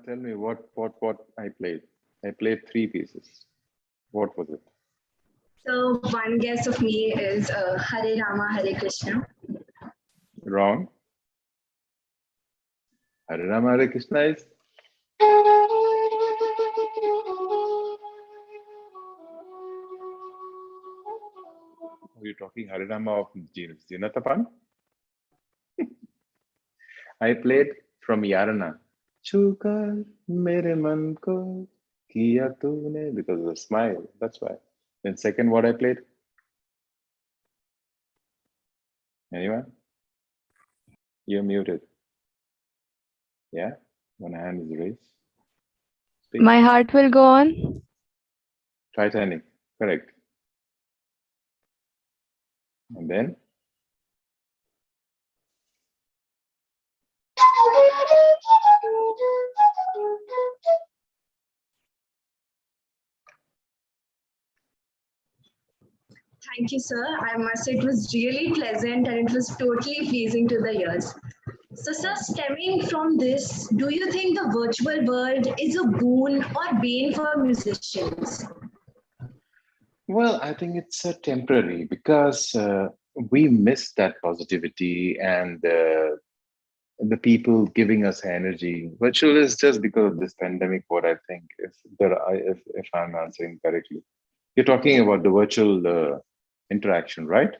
Tell me what I played. I played 3 pieces. What was it? So one guess of me is Hare Rama, Hare Krishna. Wrong. Hare Rama, Hare Krishna is. Are you talking Hare Rama of Jinatapan? I played from Yarana. Chukar mere man ko kiya tune, because of the smile. That's why. Then second, what I played? Anyone? You're muted. Yeah? One hand is raised. Speak. My heart will go on. Titanic. Correct. And then? Thank you, sir. I must say it was really pleasant and it was totally pleasing to the ears. So, sir, stemming from this, do you think the virtual world is a boon or bane for musicians? Well, I think it's temporary because we miss that positivity and the people giving us energy. Virtual is just because of this pandemic, what I think, if I'm answering correctly. You're talking about the virtual interaction, right?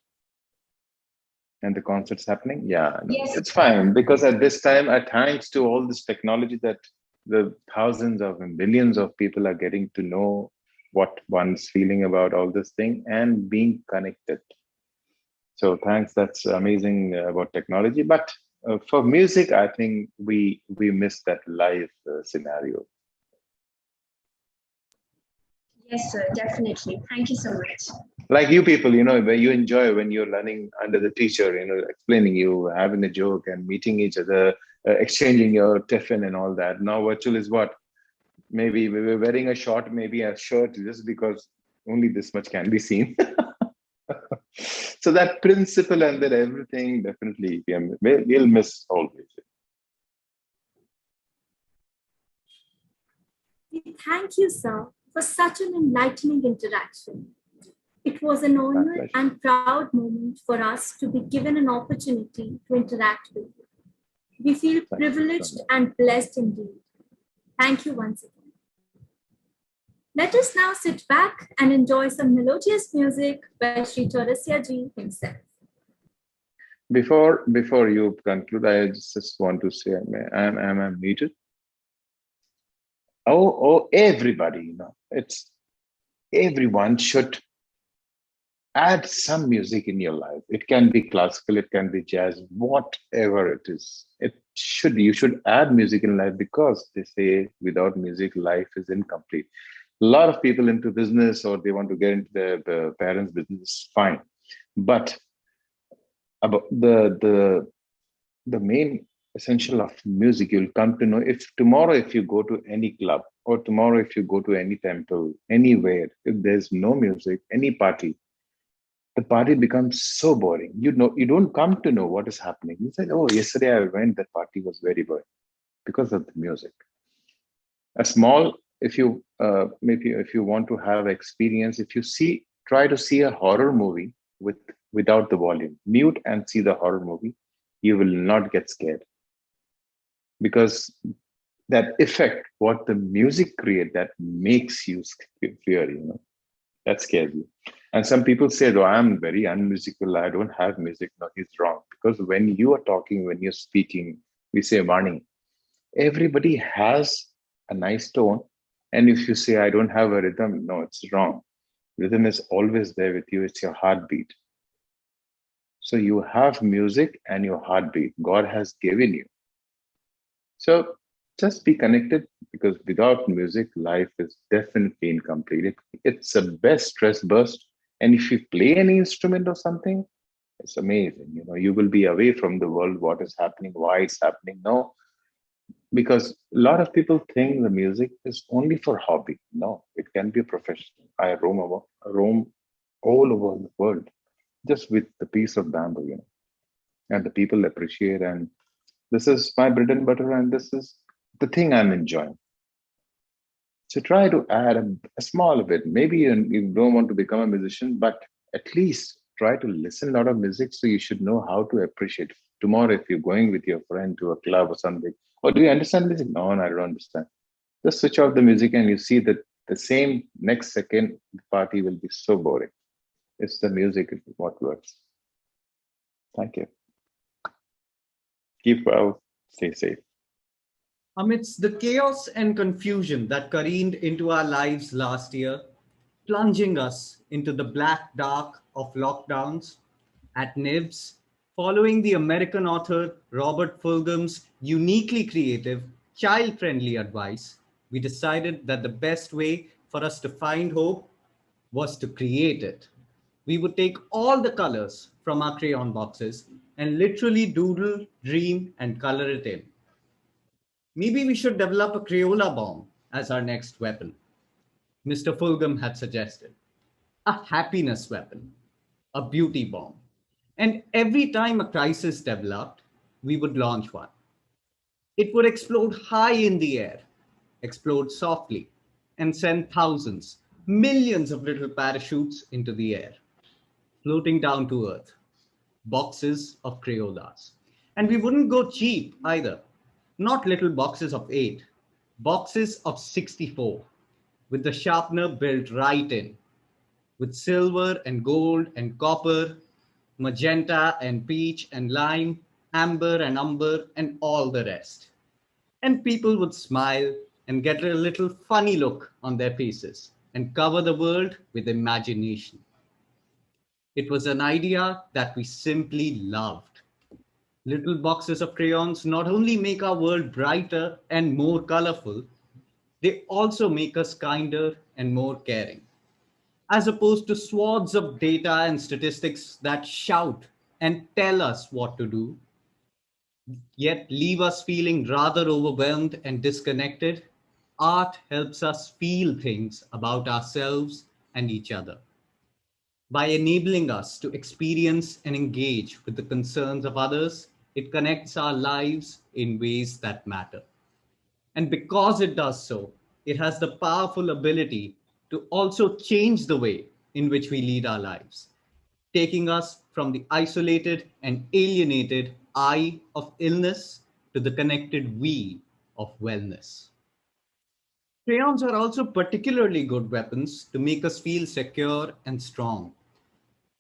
And the concerts happening? Yeah, no, yes. It's fine because at this time, thanks to all this technology that the thousands of and millions of people are getting to know what one's feeling about all this thing and being connected. So thanks, that's amazing about technology. But for music, I think we miss that live scenario. Yes, sir, definitely. Thank you so much. Like you people, where you enjoy when you're learning under the teacher, explaining you, having a joke and meeting each other, exchanging your tiffin and all that. Now virtual is what? Maybe we were wearing a short, maybe a shirt just because only this much can be seen. So that principle and that everything definitely we'll miss always. Thank you, sir, for such an enlightening interaction. It was an honor and proud moment for us to be given an opportunity to interact with you. We feel privileged and blessed indeed. Thank you once again. Let us now sit back and enjoy some melodious music by Sri Chaurasiaji himself. Before you conclude, I just want to say, am I muted? Oh, everybody, everyone should add some music in your life. It can be classical, it can be jazz, whatever it is. You should add music in life because they say without music, life is incomplete. A lot of people into business or they want to get into the parents' business, fine. But about the main essential of music, you'll come to know if tomorrow if you go to any club or tomorrow if you go to any temple, anywhere, if there's no music, any party, the party becomes so boring. You don't come to know what is happening. You say, oh, yesterday I went, that party was very boring because of the music. A small, if you maybe if you want to have experience, if you try to see a horror movie without the volume, mute and see the horror movie, you will not get scared. Because that effect, what the music creates, that makes you fear, that scares you. And some people say, oh, I'm very unmusical, I don't have music. No, he's wrong. Because when you are talking, when you're speaking, we say Vani. Everybody has a nice tone. And if you say, I don't have a rhythm, no, it's wrong. Rhythm is always there with you. It's your heartbeat. So you have music and your heartbeat. God has given you. So just be connected, because without music, life is definitely incomplete. It's the best stress burst. And if you play any instrument or something, it's amazing. You will be away from the world, what is happening, why it's happening. No, because a lot of people think the music is only for hobby. No, it can be a profession. I roam all over the world just with the piece of bamboo, and the people appreciate. And this is my bread and butter, and this is the thing I'm enjoying. So try to add a small bit. Maybe you don't want to become a musician, but at least try to listen a lot of music so you should know how to appreciate. Tomorrow, if you're going with your friend to a club or something, or do you understand music? No, I don't understand. Just switch off the music and you see that the same next second, the party will be so boring. It's the music what works. Thank you. Keep well, stay safe. Amidst the chaos and confusion that careened into our lives last year, plunging us into the black dark of lockdowns, at NIBS, following the American author Robert Fulghum's uniquely creative, child-friendly advice, we decided that the best way for us to find hope was to create it. We would take all the colors from our crayon boxes and literally doodle, dream, and color it in. Maybe we should develop a Crayola bomb as our next weapon. Mr. Fulghum had suggested a happiness weapon, a beauty bomb. And every time a crisis developed, we would launch one. It would explode high in the air, explode softly, and send thousands, millions of little parachutes into the air, floating down to earth, boxes of Crayolas. And we wouldn't go cheap either. Not little boxes of 8, boxes of 64, with the sharpener built right in, with silver and gold and copper, magenta and peach and lime, amber and umber, and all the rest. And people would smile and get a little funny look on their faces and cover the world with imagination. It was an idea that we simply loved. Little boxes of crayons not only make our world brighter and more colorful, they also make us kinder and more caring. As opposed to swaths of data and statistics that shout and tell us what to do, yet leave us feeling rather overwhelmed and disconnected, art helps us feel things about ourselves and each other. By enabling us to experience and engage with the concerns of others, it connects our lives in ways that matter. And because it does so, it has the powerful ability to also change the way in which we lead our lives, taking us from the isolated and alienated I of illness to the connected we of wellness. Crayons are also particularly good weapons to make us feel secure and strong.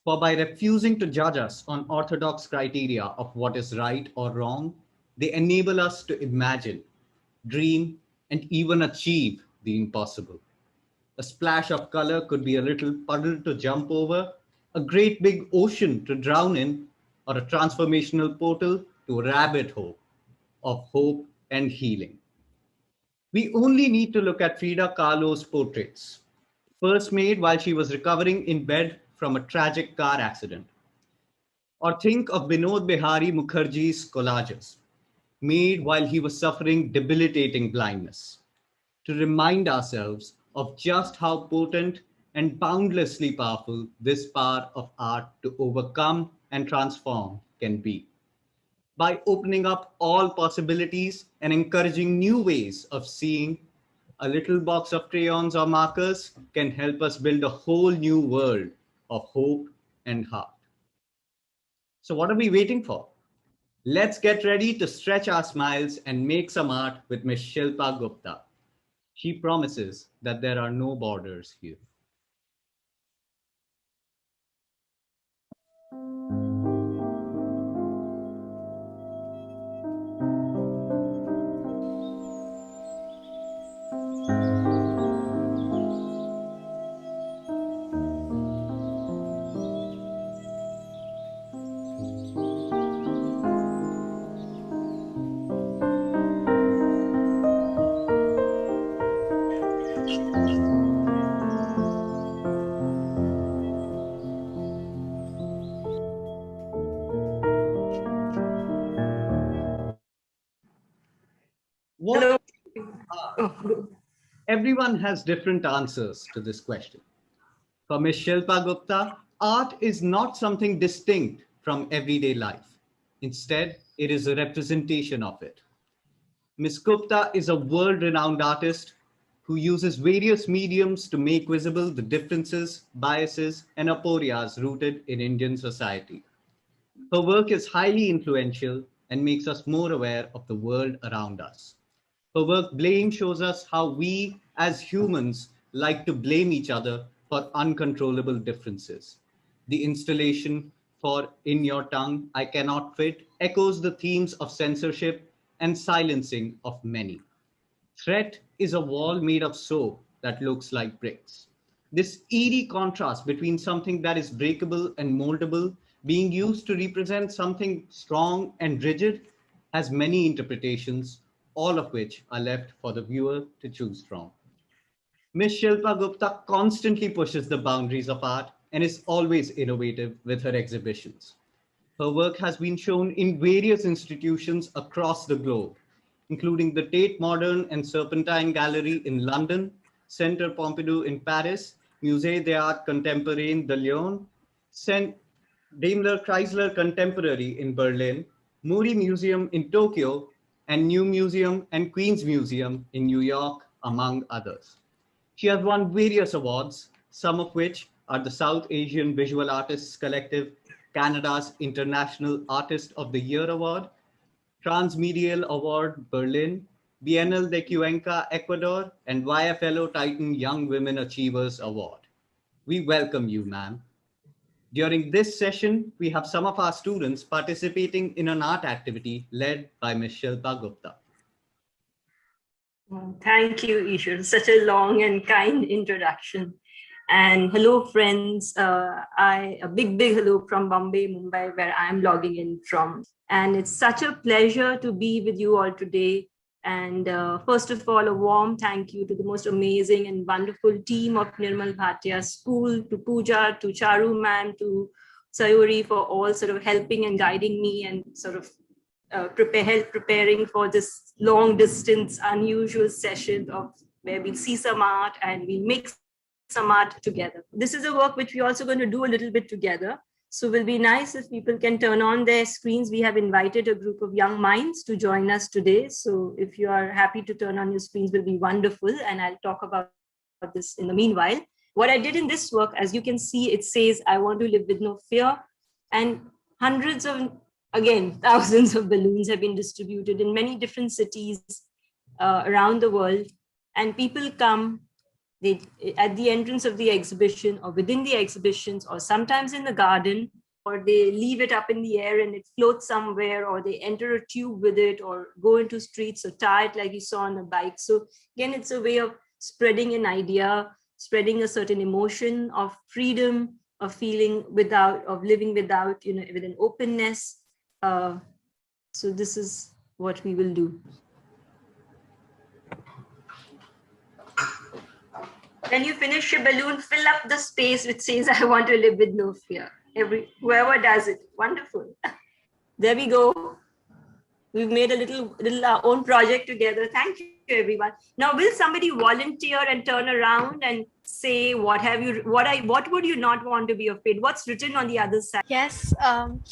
For by refusing to judge us on orthodox criteria of what is right or wrong, they enable us to imagine, dream, and even achieve the impossible. A splash of color could be a little puddle to jump over, a great big ocean to drown in, or a transformational portal to a rabbit hole of hope and healing. We only need to look at Frida Kahlo's portraits, first made while she was recovering in bed from a tragic car accident. Or think of Binod Bihari Mukherjee's collages, made while he was suffering debilitating blindness, to remind ourselves of just how potent and boundlessly powerful this power of art to overcome and transform can be. By opening up all possibilities and encouraging new ways of seeing, a little box of crayons or markers can help us build a whole new world of hope and heart. So, what are we waiting for? Let's get ready to stretch our smiles and make some art with Miss Shilpa Gupta. She promises that there are no borders here. What art? Everyone has different answers to this question. For Ms. Shilpa Gupta, art is not something distinct from everyday life. Instead, it is a representation of it. Ms. Gupta is a world-renowned artist who uses various mediums to make visible the differences, biases, and aporias rooted in Indian society. Her work is highly influential and makes us more aware of the world around us. Her work Blame shows us how we as humans like to blame each other for uncontrollable differences. The installation for In Your Tongue, I Cannot Fit echoes the themes of censorship and silencing of many. Threat is a wall made of soap that looks like bricks. This eerie contrast between something that is breakable and moldable being used to represent something strong and rigid has many interpretations, all of which are left for the viewer to choose from. Ms. Shilpa Gupta constantly pushes the boundaries of art and is always innovative with her exhibitions. Her work has been shown in various institutions across the globe, including the Tate Modern and Serpentine Gallery in London, Centre Pompidou in Paris, Musée d'Art Contemporain de Lyon, St. Daimler Chrysler Contemporary in Berlin, Muri Museum in Tokyo, and New Museum and Queens Museum in New York, among others. She has won various awards, some of which are the South Asian Visual Artists Collective, Canada's International Artist of the Year Award, Transmedial Award Berlin, Bienal de Cuenca Ecuador, and YFLO Titan Young Women Achievers Award. We welcome you, ma'am. During this session, we have some of our students participating in an art activity led by Ms. Shilpa Gupta. Thank you, Ishwar. Such a long and kind introduction. And hello, friends. A big hello from Bombay, Mumbai, where I am logging in from. And it's such a pleasure to be with you all today. And first of all, a warm thank you to the most amazing and wonderful team of Nirmal Bhatia School, to Pooja, to Charu ma'am, to Sayuri for all sort of helping and guiding me and sort of preparing for this long distance, unusual session of where we'll see some art and we'll make some art together. This is a work which we're also going to do a little bit together. So it will be nice if people can turn on their screens. We have invited a group of young minds to join us today. So if you are happy to turn on your screens, will be wonderful. And I'll talk about this in the meanwhile. What I did in this work, as you can see, it says, I want to live with no fear. And hundreds of, again, thousands of balloons have been distributed in many different cities around the world. And people come at the entrance of the exhibition or within the exhibitions or sometimes in the garden, or they leave it up in the air and it floats somewhere, or they enter a tube with it or go into streets or tie it like you saw on a bike. So again, it's a way of spreading an idea, spreading a certain emotion of freedom, of feeling without, of living without, with an openness. So this is what we will do. When you finish your balloon, fill up the space which says, I want to live with no fear. Whoever does it, wonderful. There we go. We've made a little our own project together. Thank you, everyone. Now, will somebody volunteer and turn around and say, what would you not want to be afraid? What's written on the other side? Yes.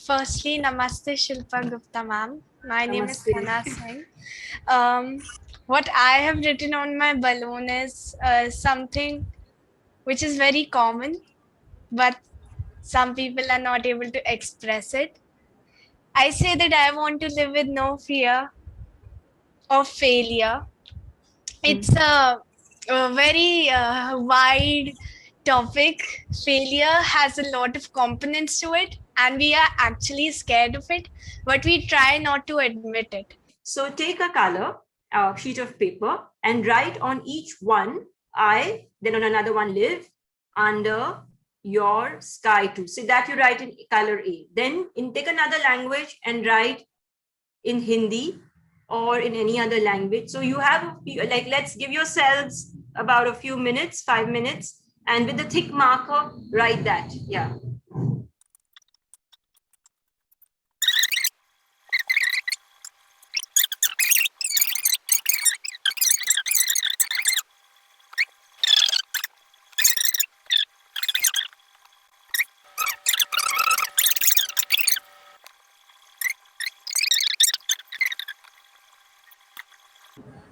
Firstly, Namaste Shilpa Gupta ma'am. My name is Sana Singh. What I have written on my balloon is something which is very common, but some people are not able to express it. I say that I want to live with no fear of failure. It's a very wide topic. Failure has a lot of components to it, and we are actually scared of it, but we try not to admit it. So take a color, a sheet of paper, and write on each one, I, then on another one, live under your sky too. So that you write in color A. Then take another language and write in Hindi or in any other language. So you have, let's give yourselves about a few minutes, 5 minutes, and with a thick marker, write that. Yeah.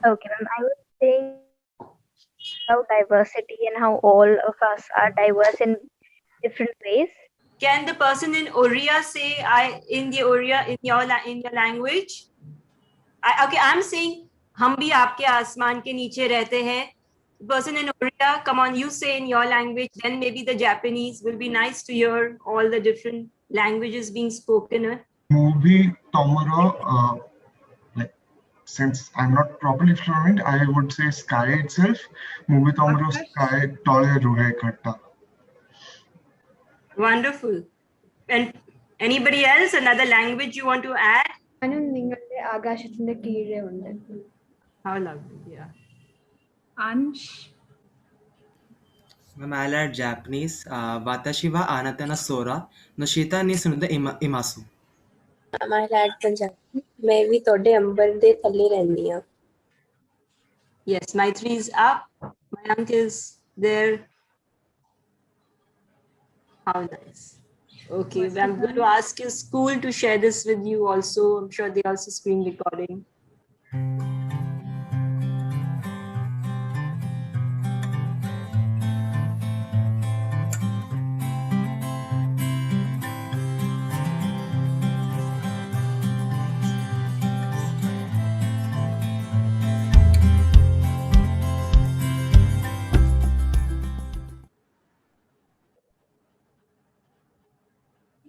Okay, ma'am. I was saying about diversity and how all of us are diverse in different ways. Can the person in Oriya say I in the Oriya in your language? Okay, I'm saying हम भी आपके आसमान के नीचे रहते हैं. Person in Oriya, come on, you say in your language. Then maybe the Japanese will be nice to hear all the different languages being spoken. Movie Tomorrow, like since I'm not properly fluent, I would say sky itself. Movie Tomorrow sky tole ruhe katta. Wonderful. And anybody else, another language you want to add? How lovely, yeah. Ansh. Ma'am, I'll add Japanese. Watashi wa anata na sora no shita ni sunuda imasu. I'll add Punjabi. मैं भी तोड़े अंबर दे थल्ले रहनी आ. Yes, Maitri is up. Mayank is there. How nice. Okay, I'm going to ask your school to share this with you also. I'm sure they also screen recording.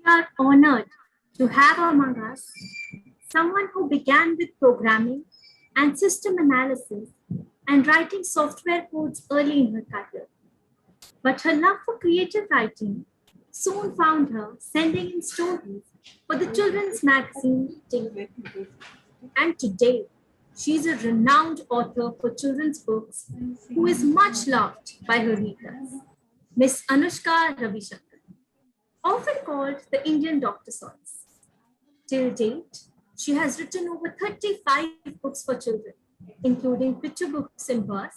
We are honored to have among us someone who began with programming and system analysis and writing software codes early in her career. But her love for creative writing soon found her sending in stories for the children's magazine Atithi. And today, she is a renowned author for children's books who is much loved by her readers, Miss Anushka Ravishankar, often called the Indian Dr. Seuss. Till date, she has written over 35 books for children, including picture books in verse,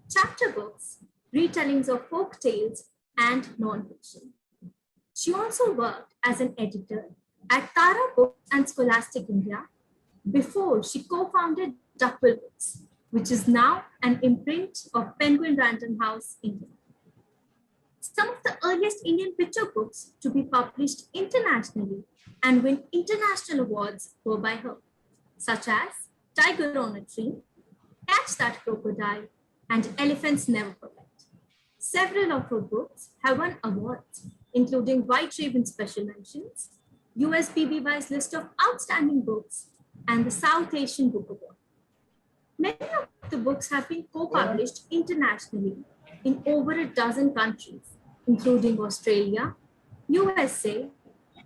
chapter books, retellings of folk tales, and non-fiction. She also worked as an editor at Tara Books and Scholastic India before she co-founded Duckbill Books, which is now an imprint of Penguin Random House, India. Some of the earliest Indian picture books to be published internationally and win international awards were by her, such as Tiger on a Tree, Catch That Crocodile, and Elephants Never Forget. Several of her books have won awards, including White Raven Special Mentions, USPBY's list of outstanding books, and the South Asian Book Award. Many of the books have been co-published internationally in over a dozen countries, including Australia, USA,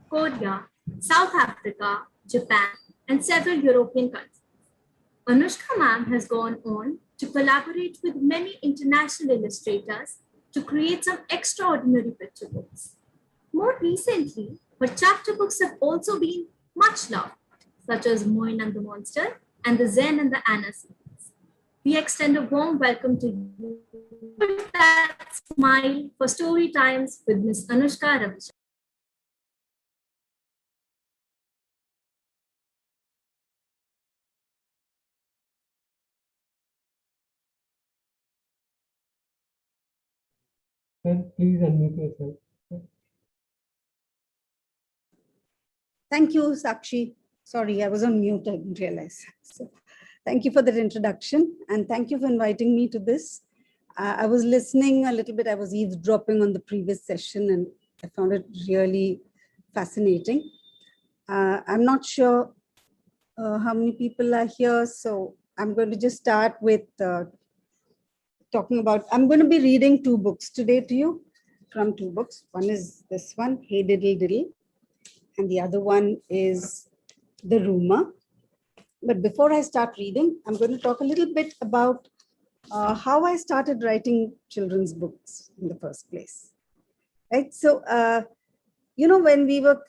Korea, South Africa, Japan, and several European countries. Anushka ma'am has gone on to collaborate with many international illustrators to create some extraordinary picture books. More recently, her chapter books have also been much loved, such as Moin and the Monster and the Zen and the Anna series. We extend a warm welcome to you. That smile for story times with Miss Anushka Ravishankar. Please unmute yourself. Thank you, Sakshi. Sorry, I was on mute, I didn't realize. So, thank you for that introduction and thank you for inviting me to this. I was listening a little bit, I was eavesdropping on the previous session and I found it really fascinating. I'm not sure how many people are here, so I'm going to just start with talking about, I'm going to be reading two books today to you, from two books. One is this one, Hey Diddle Diddle, and the other one is The Rumor. But before I start reading, I'm going to talk a little bit about how I started writing children's books in the first place. Right? So, you know, when we were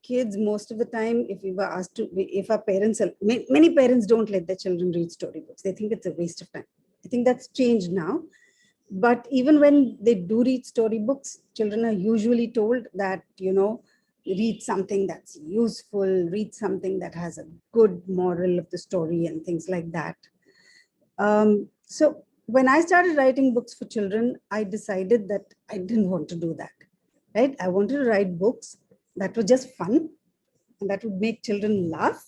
kids, most of the time, if we were asked to, if our parents, many parents don't let their children read storybooks. They think it's a waste of time. I think that's changed now. But even when they do read storybooks, children are usually told that, you know, read something that's useful, read something that has a good moral of the story and things like that. So when I started writing books for children, I decided that I didn't want to do that, right? I wanted to write books that were just fun and that would make children laugh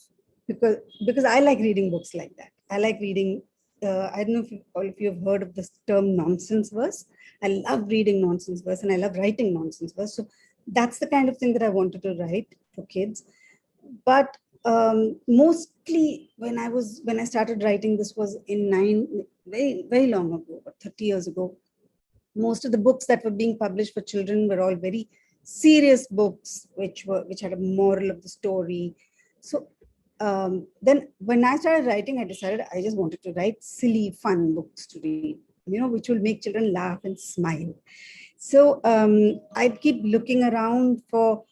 because I like reading books like that. I like reading, I don't know if all of you have heard of this term nonsense verse. I love reading nonsense verse and I love writing nonsense verse. So that's the kind of thing that I wanted to write for kids. But mostly when I started writing, this was in very long ago, 30 years ago. Most of the books that were being published for children were all very serious books, which had a moral of the story. So then when I started writing, I decided I just wanted to write silly, fun books to read, which will make children laugh and smile. So I'd keep looking around for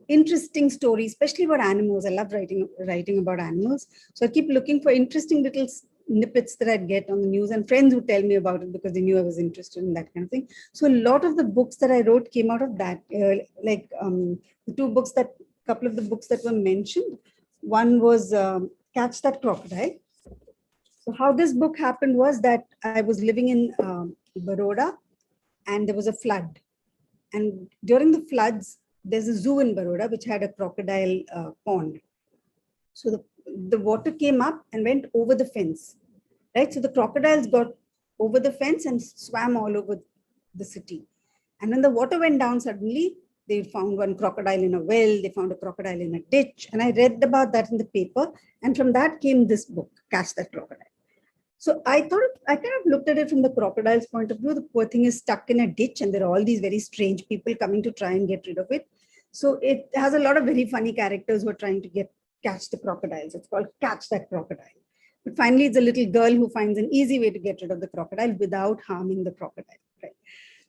interesting stories, especially about animals. I love writing about animals. So I keep looking for interesting little snippets that I'd get on the news, and friends would tell me about it because they knew I was interested in that kind of thing. So a lot of the books that I wrote came out of that, like the couple of the books that were mentioned. One was Catch That Crocodile. So how this book happened was that I was living in Baroda and there was a flood. And during the floods, there's a zoo in Baroda which had a crocodile pond. So the water came up and went over the fence, right? So the crocodiles got over the fence and swam all over the city. And when the water went down suddenly, they found one crocodile in a well, they found a crocodile in a ditch. And I read about that in the paper. And from that came this book, Catch That Crocodile. So I kind of looked at it from the crocodile's point of view. The poor thing is stuck in a ditch and there are all these very strange people coming to try and get rid of it. So it has a lot of very funny characters who are trying to catch the crocodiles. It's called Catch That Crocodile. But finally, it's a little girl who finds an easy way to get rid of the crocodile without harming the crocodile. Right?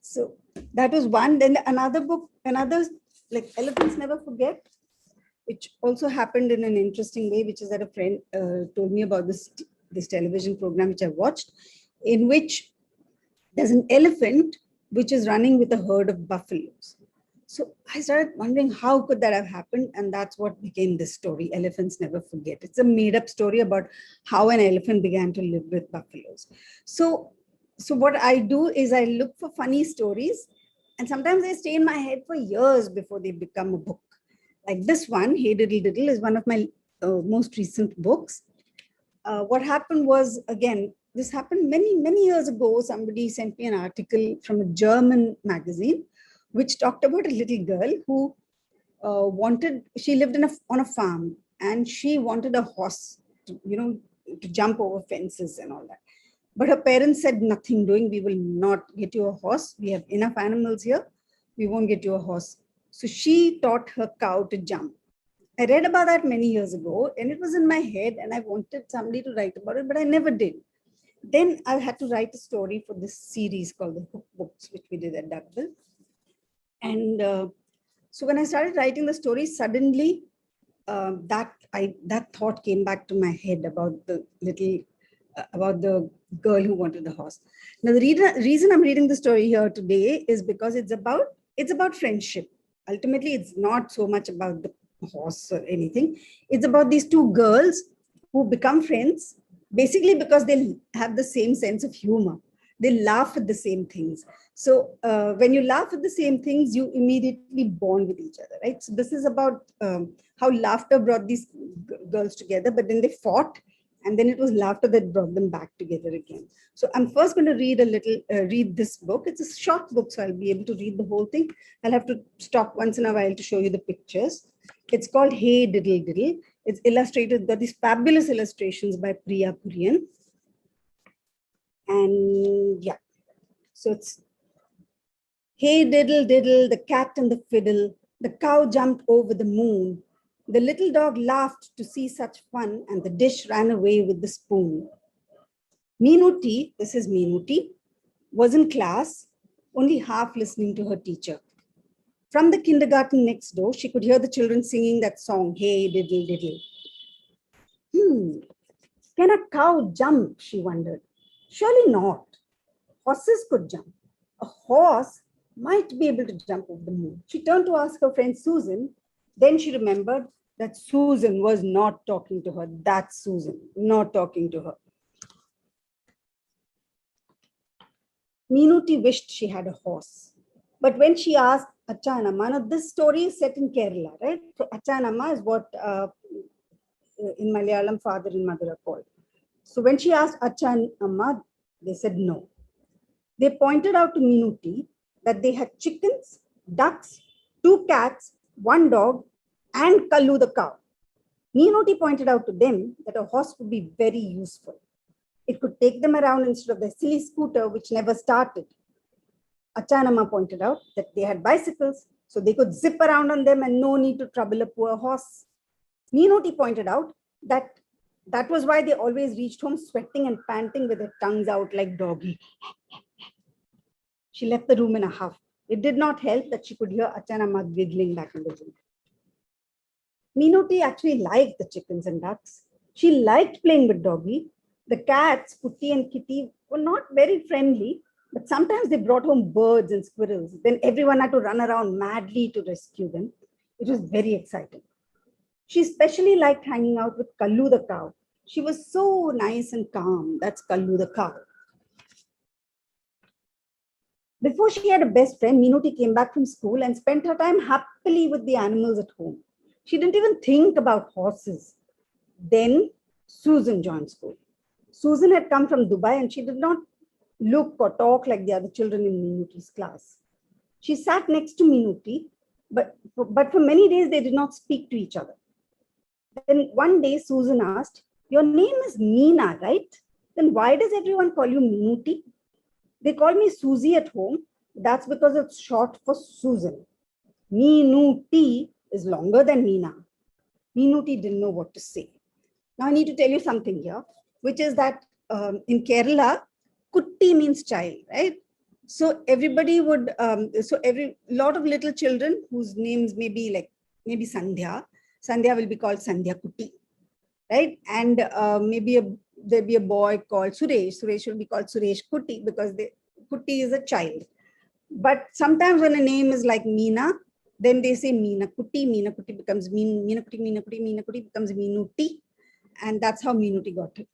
So that was one. Then another book, like Elephants Never Forget, which also happened in an interesting way, which is that a friend told me about this television program which I watched, in which there's an elephant which is running with a herd of buffaloes. So I started wondering how could that have happened, and that's what became this story, Elephants Never Forget. It's a made-up story about how an elephant began to live with buffaloes. So what I do is I look for funny stories, and sometimes they stay in my head for years before they become a book. Like this one, Hey Diddle Diddle, is one of my most recent books. What happened was, again, this happened many years ago. Somebody sent me an article from a German magazine which talked about a little girl who she lived on a farm and she wanted a horse to jump over fences and all that. But her parents said, nothing doing, we will not get you a horse. We have enough animals here. We won't get you a horse. So she taught her cow to jump. I read about that many years ago and it was in my head and I wanted somebody to write about it, but I never did. Then I had to write a story for this series called the Hook Books, which we did at Duckbill. And so when I started writing the story, suddenly that thought came back to my head about about the girl who wanted the horse. Now the reason I'm reading the story here today is because it's about friendship. Ultimately, it's not so much about the horse or anything. It's about these two girls who become friends, basically because they have the same sense of humor. They laugh at the same things. So when you laugh at the same things, you immediately bond with each other, right? So this is about how laughter brought these girls together, but then they fought, and then it was laughter that brought them back together again. So I'm first going to read this book. It's a short book, so I'll be able to read the whole thing. I'll have to stop once in a while to show you the pictures. It's called Hey Diddle Diddle. It's illustrated, got these fabulous illustrations by Priya Kurian. And yeah, so it's Hey diddle diddle, the cat and the fiddle, the cow jumped over the moon. The little dog laughed to see such fun, and the dish ran away with the spoon. Meenuti, this is Meenuti, was in class, only half listening to her teacher. From the kindergarten next door, she could hear the children singing that song, Hey diddle diddle. Can a cow jump, she wondered. Surely not. Horses could jump. A horse might be able to jump over the moon. She turned to ask her friend Susan. Then she remembered that Susan was not talking to her. That's Susan, not talking to her. Meenuti wished she had a horse. But when she asked Acha and Amma, now this story is set in Kerala, right? So Acha and Amma is what in Malayalam father and mother are called. So when she asked Acha and Amma, they said no. They pointed out to Meenuti that they had chickens, ducks, 2 cats, 1 dog, and Kahlo the cow. Meenuti pointed out to them that a horse would be very useful. It could take them around instead of their silly scooter, which never started. Acha and Amma pointed out that they had bicycles, so they could zip around on them and no need to trouble a poor horse. Meenuti pointed out that that was why they always reached home sweating and panting with their tongues out like doggy. She left the room in a huff. It did not help that she could hear Acha and Amma giggling back in the room. Meenuti actually liked the chickens and ducks. She liked playing with doggy. The cats, Putti and Kitty, were not very friendly, but sometimes they brought home birds and squirrels. Then everyone had to run around madly to rescue them. It was very exciting. She especially liked hanging out with Kahlo the cow. She was so nice and calm. That's Kahlo the cow. Before she had a best friend, Meenuti came back from school and spent her time happily with the animals at home. She didn't even think about horses. Then Susan joined school. Susan had come from Dubai and she did not look or talk like the other children in Meenuti's class. She sat next to Meenuti, but for many days they did not speak to each other. Then one day Susan asked, "Your name is Meena, right? Then why does everyone call you Meenuti?" "They call me Susie at home. That's because it's short for Susan. Meenuti is longer than Meena." Meenuti didn't know what to say. Now I need to tell you something here, which is that in Kerala, Kutti means child, right? So everybody would, lot of little children whose names may be like, maybe Sandhya will be called Sandhya Kutti, right? And there'll be a boy called Suresh. Suresh will be called Suresh Kutti because Kutti is a child. But sometimes when a name is like Meena, then they say Meena Kutti becomes Meena Kutti becomes Meenuti. And that's how Meenuti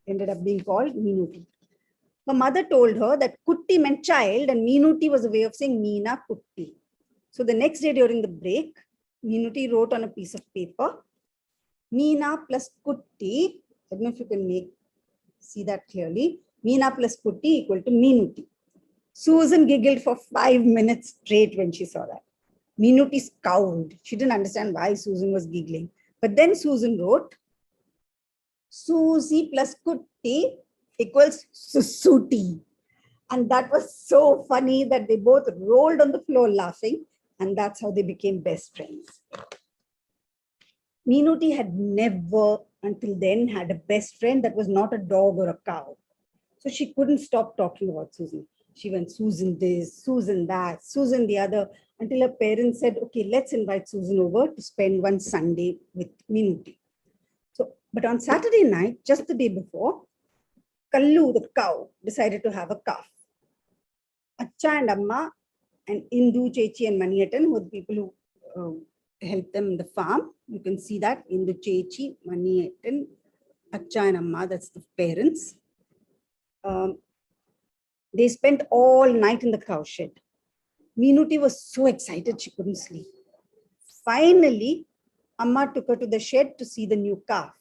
ended up being called Meenuti. Her mother told her that Kutti meant child and Meenuti was a way of saying Meena Kutti. So the next day during the break, Meenuti wrote on a piece of paper, Meena plus Kutti. I don't know if you can see that clearly. Meena plus Kutti equal to Meenuti. Susan giggled for 5 minutes straight when she saw that. Meenuti scowled. She didn't understand why Susan was giggling. But then Susan wrote, Susie plus Kutti equals Susuti. And that was so funny that they both rolled on the floor laughing. And that's how they became best friends. Meenuti had never until then had a best friend that was not a dog or a cow. So she couldn't stop talking about Susan. She went Susan this, Susan that, Susan the other, until her parents said, okay, let's invite Susan over to spend one Sunday with Meenuti. But on Saturday night, just the day before, Kahlo the cow decided to have a calf. Acha and Amma and Indu, Chechi and Maniyatan were the people who helped them in the farm. You can see that Indu, Chechi, Maniyatan, Acha and Amma, that's the parents. They spent all night in the cow shed. Meenuti was so excited she couldn't sleep. Finally, Amma took her to the shed to see the new calf.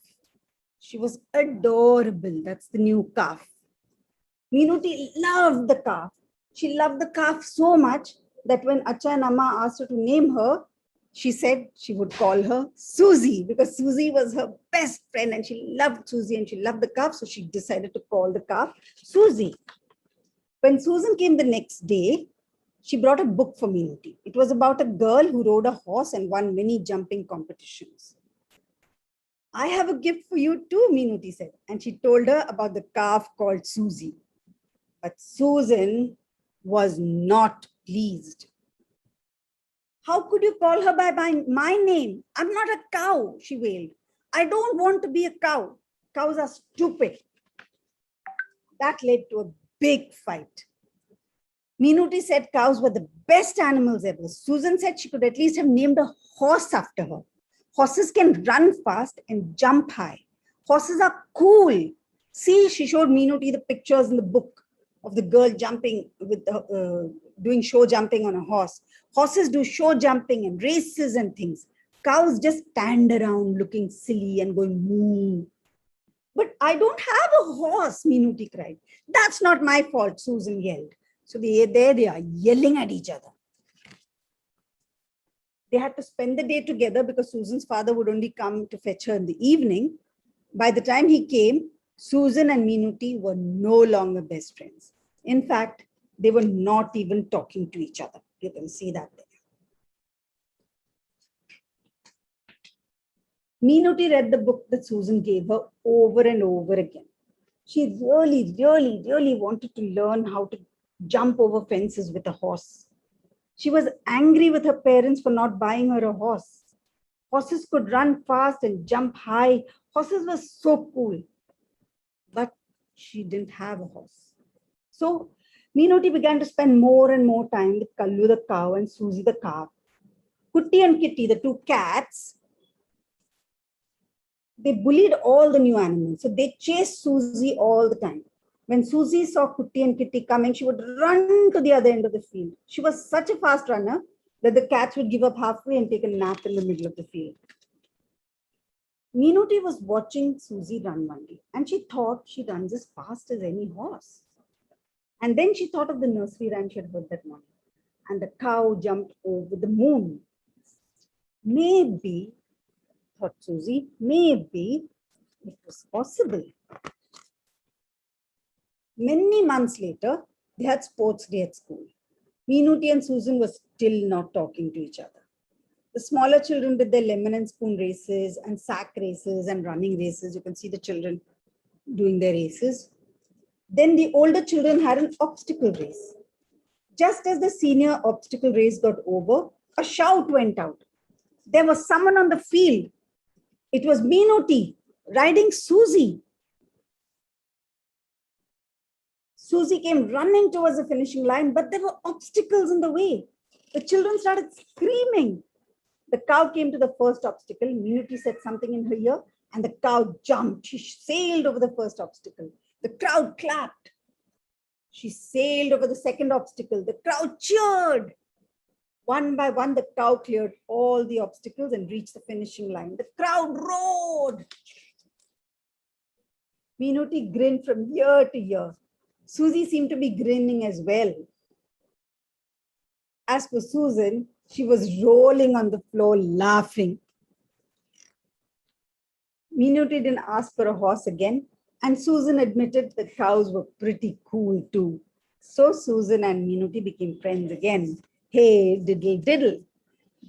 She was adorable. That's the new calf. Meenuti loved the calf. She loved the calf so much that when Acha and Amma asked her to name her, she said she would call her Susie because Susie was her best friend and she loved Susie and she loved the calf. So she decided to call the calf Susie. When Susan came the next day, she brought a book for Meenuti. It was about a girl who rode a horse and won many jumping competitions. I have a gift for you too, Meenuti said. And she told her about the calf called Susie. But Susan was not pleased. How could you call her by my name? I'm not a cow, she wailed. I don't want to be a cow. Cows are stupid. That led to a big fight. Meenuti said cows were the best animals ever. Susan said she could at least have named a horse after her. Horses can run fast and jump high. Horses are cool. See, she showed Meenuti the pictures in the book of the girl jumping with the, doing show jumping on a horse. Horses do show jumping and races and things. Cows just stand around looking silly and going moo. But I don't have a horse, Meenuti cried. That's not my fault, Susan yelled. So there they are yelling at each other. They had to spend the day together because Susan's father would only come to fetch her in the evening. By the time he came, Susan and Meenuti were no longer best friends. In fact, they were not even talking to each other. You can see that there. Meenuti read the book that Susan gave her over and over again. She really wanted to learn how to jump over fences with a horse. She was angry with her parents for not buying her a horse. Horses could run fast and jump high. Horses were so cool. But she didn't have a horse. So Meenuti began to spend more and more time with Kahlo the cow and Susie the calf. Kutti and Kitty, the two cats, they bullied all the new animals. So they chased Susie all the time. When Susie saw Kutti and Kitty coming, she would run to the other end of the field. She was such a fast runner that the cats would give up halfway and take a nap in the middle of the field. Meenuti was watching Susie run one day and she thought she runs as fast as any horse. And then she thought of the nursery rhyme she had heard that morning. And the cow jumped over the moon. Maybe, thought Susie, maybe it was possible. Many months later, they had sports day at school. Meenuti and Susan were still not talking to each other. The smaller children did their lemon and spoon races and sack races and running races. You can see the children doing their races. Then the older children had an obstacle race. Just as the senior obstacle race got over, a shout went out. There was someone on the field. It was Meenuti riding Susie. Susie came running towards the finishing line, but there were obstacles in the way. The children started screaming. The cow came to the first obstacle. Meenuti said something in her ear, and the cow jumped. She sailed over the first obstacle. The crowd clapped. She sailed over the second obstacle. The crowd cheered. One by one, the cow cleared all the obstacles and reached the finishing line. The crowd roared. Meenuti grinned from ear to ear. Susie seemed to be grinning as well. As for Susan, she was rolling on the floor laughing. Meenuti didn't ask for a horse again, and Susan admitted that cows were pretty cool too. So Susan and Meenuti became friends again. Hey, diddle, diddle.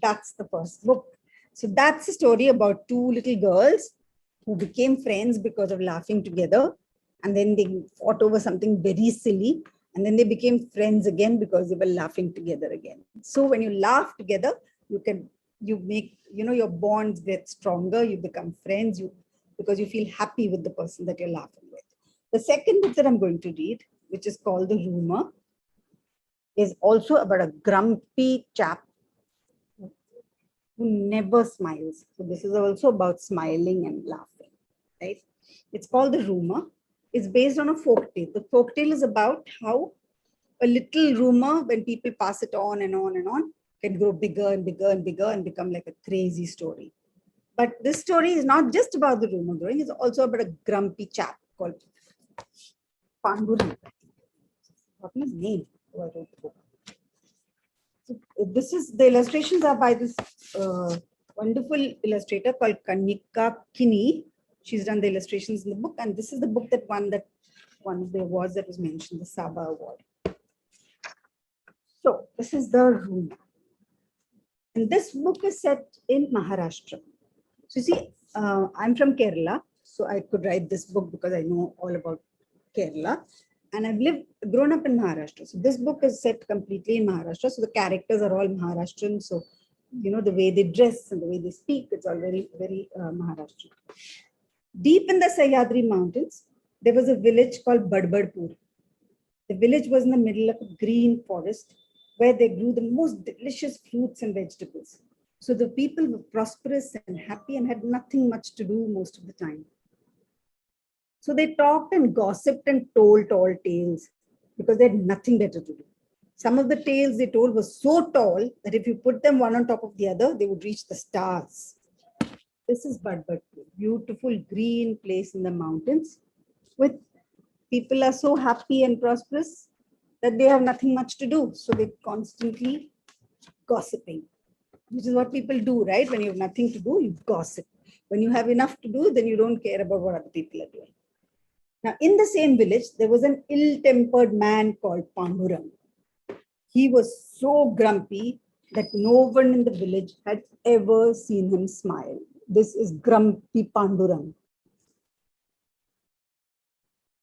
That's the first book. So that's a story about two little girls who became friends because of laughing together. And then they fought over something very silly. And then they became friends again because they were laughing together again. So when you laugh together, you make, your bonds get stronger. You become friends because you feel happy with the person that you're laughing with. The second book that I'm going to read, which is called The Rumor, is also about a grumpy chap who never smiles. So this is also about smiling and laughing, right? It's called The Rumor. It's based on a folktale. The folktale is about how a little rumor, when people pass it on and on and on, can grow bigger and bigger and bigger and become like a crazy story. But this story is not just about the rumor growing, it's also about a grumpy chap called Panduri. What's his name? Who I wrote the book. So the illustrations are by this wonderful illustrator called Kanika Kini. She's done the illustrations in the book, and this is the book that won one of the awards that was mentioned, the Saba Award. So this is The Rumor. And this book is set in Maharashtra. So you see, I'm from Kerala, so I could write this book because I know all about Kerala. And I've grown up in Maharashtra. So this book is set completely in Maharashtra. So the characters are all Maharashtrian. So, the way they dress and the way they speak, it's all very, very Maharashtrian. Deep in the Sahyadri Mountains, there was a village called Badbadpur. The village was in the middle of a green forest where they grew the most delicious fruits and vegetables. So the people were prosperous and happy and had nothing much to do most of the time. So they talked and gossiped and told tall tales because they had nothing better to do. Some of the tales they told were so tall that if you put them one on top of the other, they would reach the stars. This is Budbudpur, beautiful green place in the mountains with people are so happy and prosperous that they have nothing much to do. So they're constantly gossiping, which is what people do, right? When you have nothing to do, you gossip. When you have enough to do, then you don't care about what other people are doing. Now, in the same village, there was an ill-tempered man called Pandurang. He was so grumpy that no one in the village had ever seen him smile. This is grumpy Pandurang.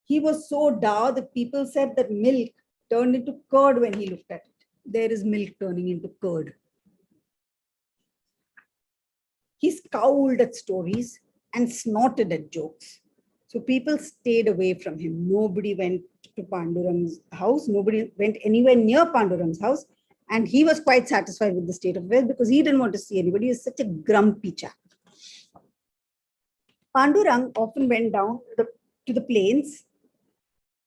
He was so dour that people said that milk turned into curd when he looked at it. There is milk turning into curd. He scowled at stories and snorted at jokes. So people stayed away from him. Nobody went to Pandurang's house. Nobody went anywhere near Pandurang's house. And he was quite satisfied with the state of affairs because he didn't want to see anybody. He was such a grumpy chap. Pandurang often went down to the plains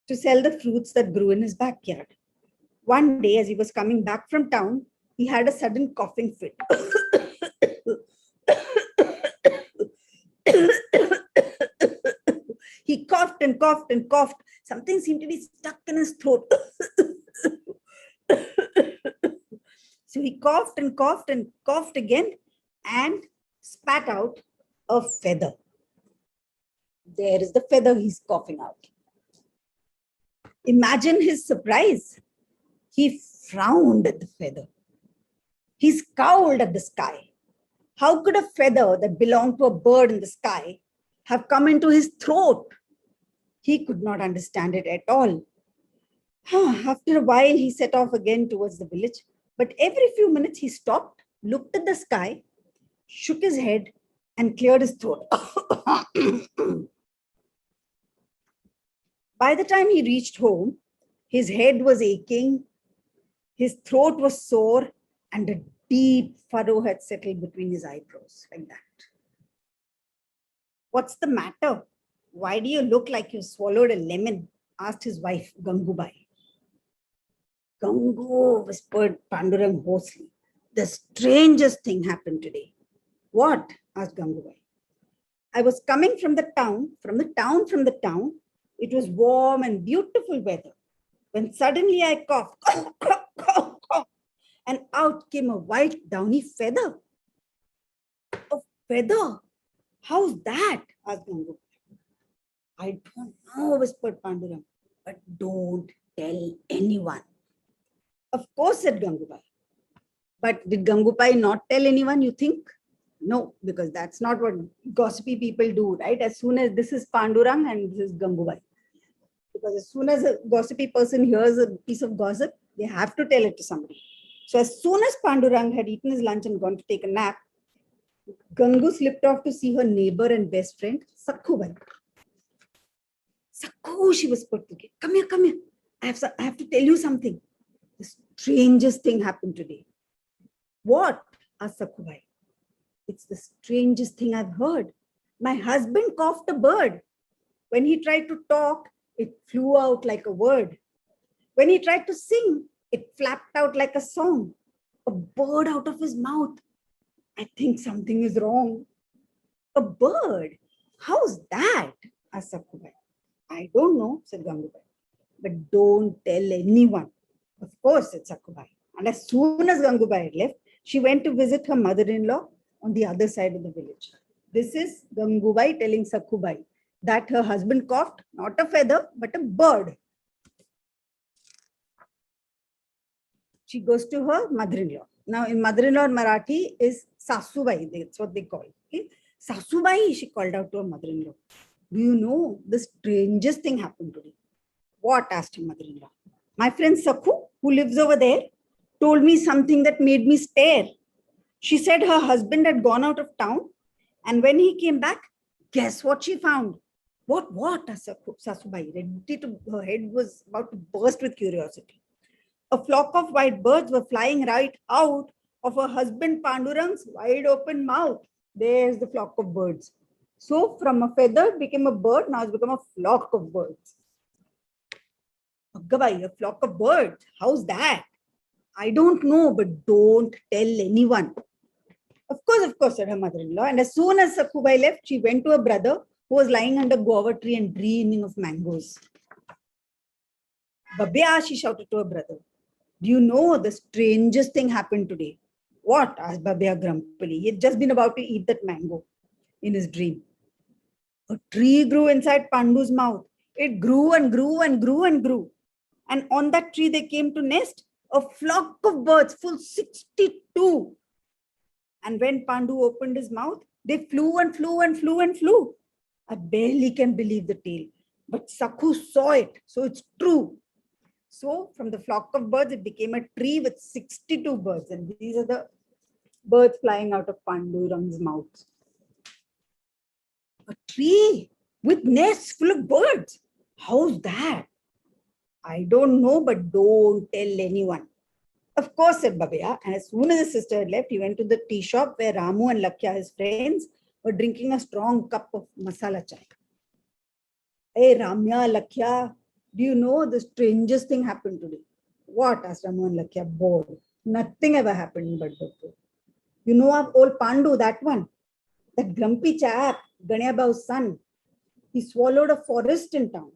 to sell the fruits that grew in his backyard. One day, as he was coming back from town, he had a sudden coughing fit. He coughed and coughed and coughed. Something seemed to be stuck in his throat. So he coughed and coughed and coughed again and spat out a feather. There is the feather he's coughing out. Imagine his surprise. He frowned at the feather. He scowled at the sky. How could a feather that belonged to a bird in the sky have come into his throat? He could not understand it at all. After a while, he set off again towards the village. But every few minutes, he stopped, looked at the sky, shook his head, and cleared his throat. By the time he reached home, his head was aching, his throat was sore, and a deep furrow had settled between his eyebrows, like that. What's the matter? Why do you look like you swallowed a lemon? Asked his wife, Gangubai. Gangu, whispered Pandurang hoarsely. The strangest thing happened today. What? Asked Gangubai. I was coming from the town. It was warm and beautiful weather. When suddenly I coughed, and out came a white downy feather. A feather? How's that? Asked Gangubai. I don't know, whispered Pandurang, but don't tell anyone. Of course, said Gangubai. But did Gangubai not tell anyone, you think? No, because that's not what gossipy people do, right? As soon as this is Pandurang and this is Gangubai. Because as soon as a gossipy person hears a piece of gossip, they have to tell it to somebody. So as soon as Pandurang had eaten his lunch and gone to take a nap, Gangu slipped off to see her neighbor and best friend, Sakhubai. Sakhu, she whispered to him, come here. I have to tell you something. The strangest thing happened today. What? Asked Sakhubai. It's the strangest thing I've heard. My husband coughed a bird. When he tried to talk, it flew out like a word. When he tried to sing, it flapped out like a song. A bird out of his mouth. I think something is wrong. A bird? How's that? Asked Sakhubai. I don't know, said Gangubai. But don't tell anyone. Of course, said Sakhubai. And as soon as Gangubai had left, she went to visit her mother-in-law on the other side of the village. This is Gangubai telling Sakhubai that her husband coughed, not a feather, but a bird. She goes to her mother-in-law. Now, in mother-in-law in Marathi is Sasubai, that's what they call. Okay? Sasubai, she called out to her mother-in-law. Do you know the strangest thing happened today? What? Asked her mother-in-law. My friend Sakhu, who lives over there, told me something that made me stare. She said her husband had gone out of town, and when he came back, guess what she found? What? Asked Sasubai. Her head was about to burst with curiosity. A flock of white birds were flying right out of her husband Pandurang's wide open mouth. There's the flock of birds. So from a feather it became a bird, now it's become a flock of birds. Bhagabai, a flock of birds. How's that? I don't know, but don't tell anyone. Of course, said her mother-in-law. And as soon as Sakhubai left, she went to her brother who was lying under guava tree and dreaming of mangoes. Babya, she shouted to her brother. Do you know the strangest thing happened today? What? Asked Babya grumpily. He had just been about to eat that mango in his dream. A tree grew inside Pandu's mouth. It grew and grew and grew and grew. And on that tree they came to nest, a flock of birds, full 62. And when Pandu opened his mouth, they flew and flew and flew and flew. I barely can believe the tale. But Sakhu saw it, so it's true. So from the flock of birds, it became a tree with 62 birds. And these are the birds flying out of Pandurang's mouth. A tree with nests full of birds. How's that? I don't know, but don't tell anyone. Of course, said Babya. And as soon as his sister had left, he went to the tea shop where Ramu and Lakya, his friends, were drinking a strong cup of masala chai. Hey, Ramya, Lakya, do you know the strangest thing happened today? What? Asked Ramu and Lakya, bored. Nothing ever happened in Badbadpur. You know of old Pandu, that one? That grumpy chap, Ganyaba's son. He swallowed a forest in town.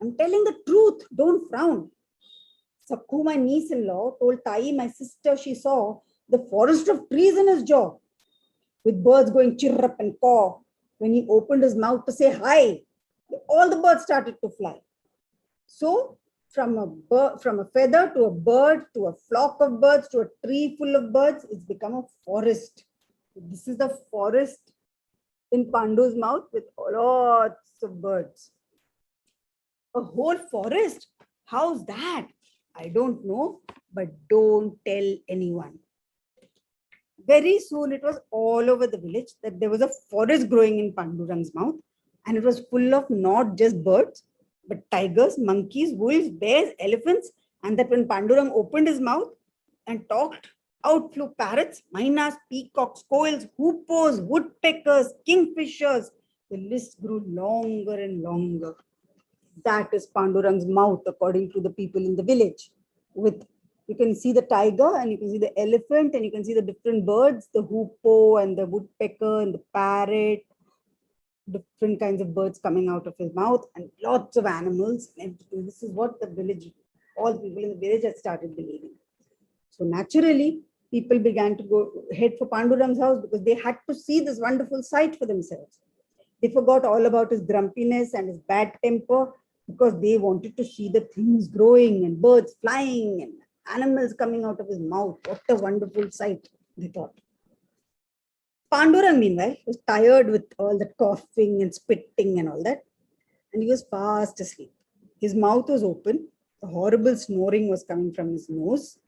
I'm telling the truth, don't frown. Sakhu, my niece-in-law, told Tai, my sister, she saw the forest of trees in his jaw, with birds going chirrup and caw. When he opened his mouth to say hi, all the birds started to fly. So, from a feather to a bird, to a flock of birds, to a tree full of birds, it's become a forest. This is the forest in Pandu's mouth with lots of birds. A whole forest? How's that? I don't know, but don't tell anyone. Very soon it was all over the village that there was a forest growing in Pandurang's mouth, and it was full of not just birds, but tigers, monkeys, wolves, bears, elephants, and that when Pandurang opened his mouth and talked, out flew parrots, mynas, peacocks, quails, hoopoes, woodpeckers, kingfishers. The list grew longer and longer. That is Pandurang's mouth, according to the people in the village. You can see the tiger, and you can see the elephant, and you can see the different birds, the hoopoe and the woodpecker and the parrot, different kinds of birds coming out of his mouth, and lots of animals. And this is what the village, all people in the village had started believing. So naturally, people began to head for Pandurang's house because they had to see this wonderful sight for themselves. They forgot all about his grumpiness and his bad temper, because they wanted to see the things growing and birds flying and animals coming out of his mouth. What a wonderful sight, they thought. Pandurang, meanwhile, was tired with all that coughing and spitting and all that, and he was fast asleep. His mouth was open, the horrible snoring was coming from his nose,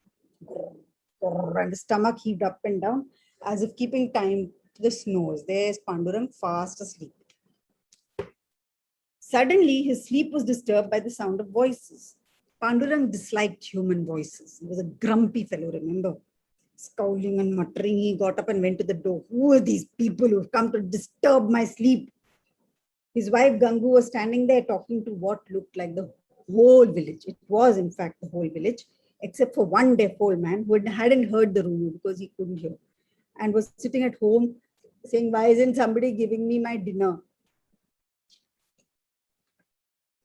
and the stomach heaved up and down as if keeping time to the snores. There's Pandurang fast asleep. Suddenly, his sleep was disturbed by the sound of voices. Pandurang disliked human voices. He was a grumpy fellow, remember? Scowling and muttering, he got up and went to the door. Who are these people who have come to disturb my sleep? His wife Gangu was standing there talking to what looked like the whole village. It was, in fact, the whole village, except for one deaf old man who hadn't heard the rumor because he couldn't hear, and was sitting at home saying, why isn't somebody giving me my dinner?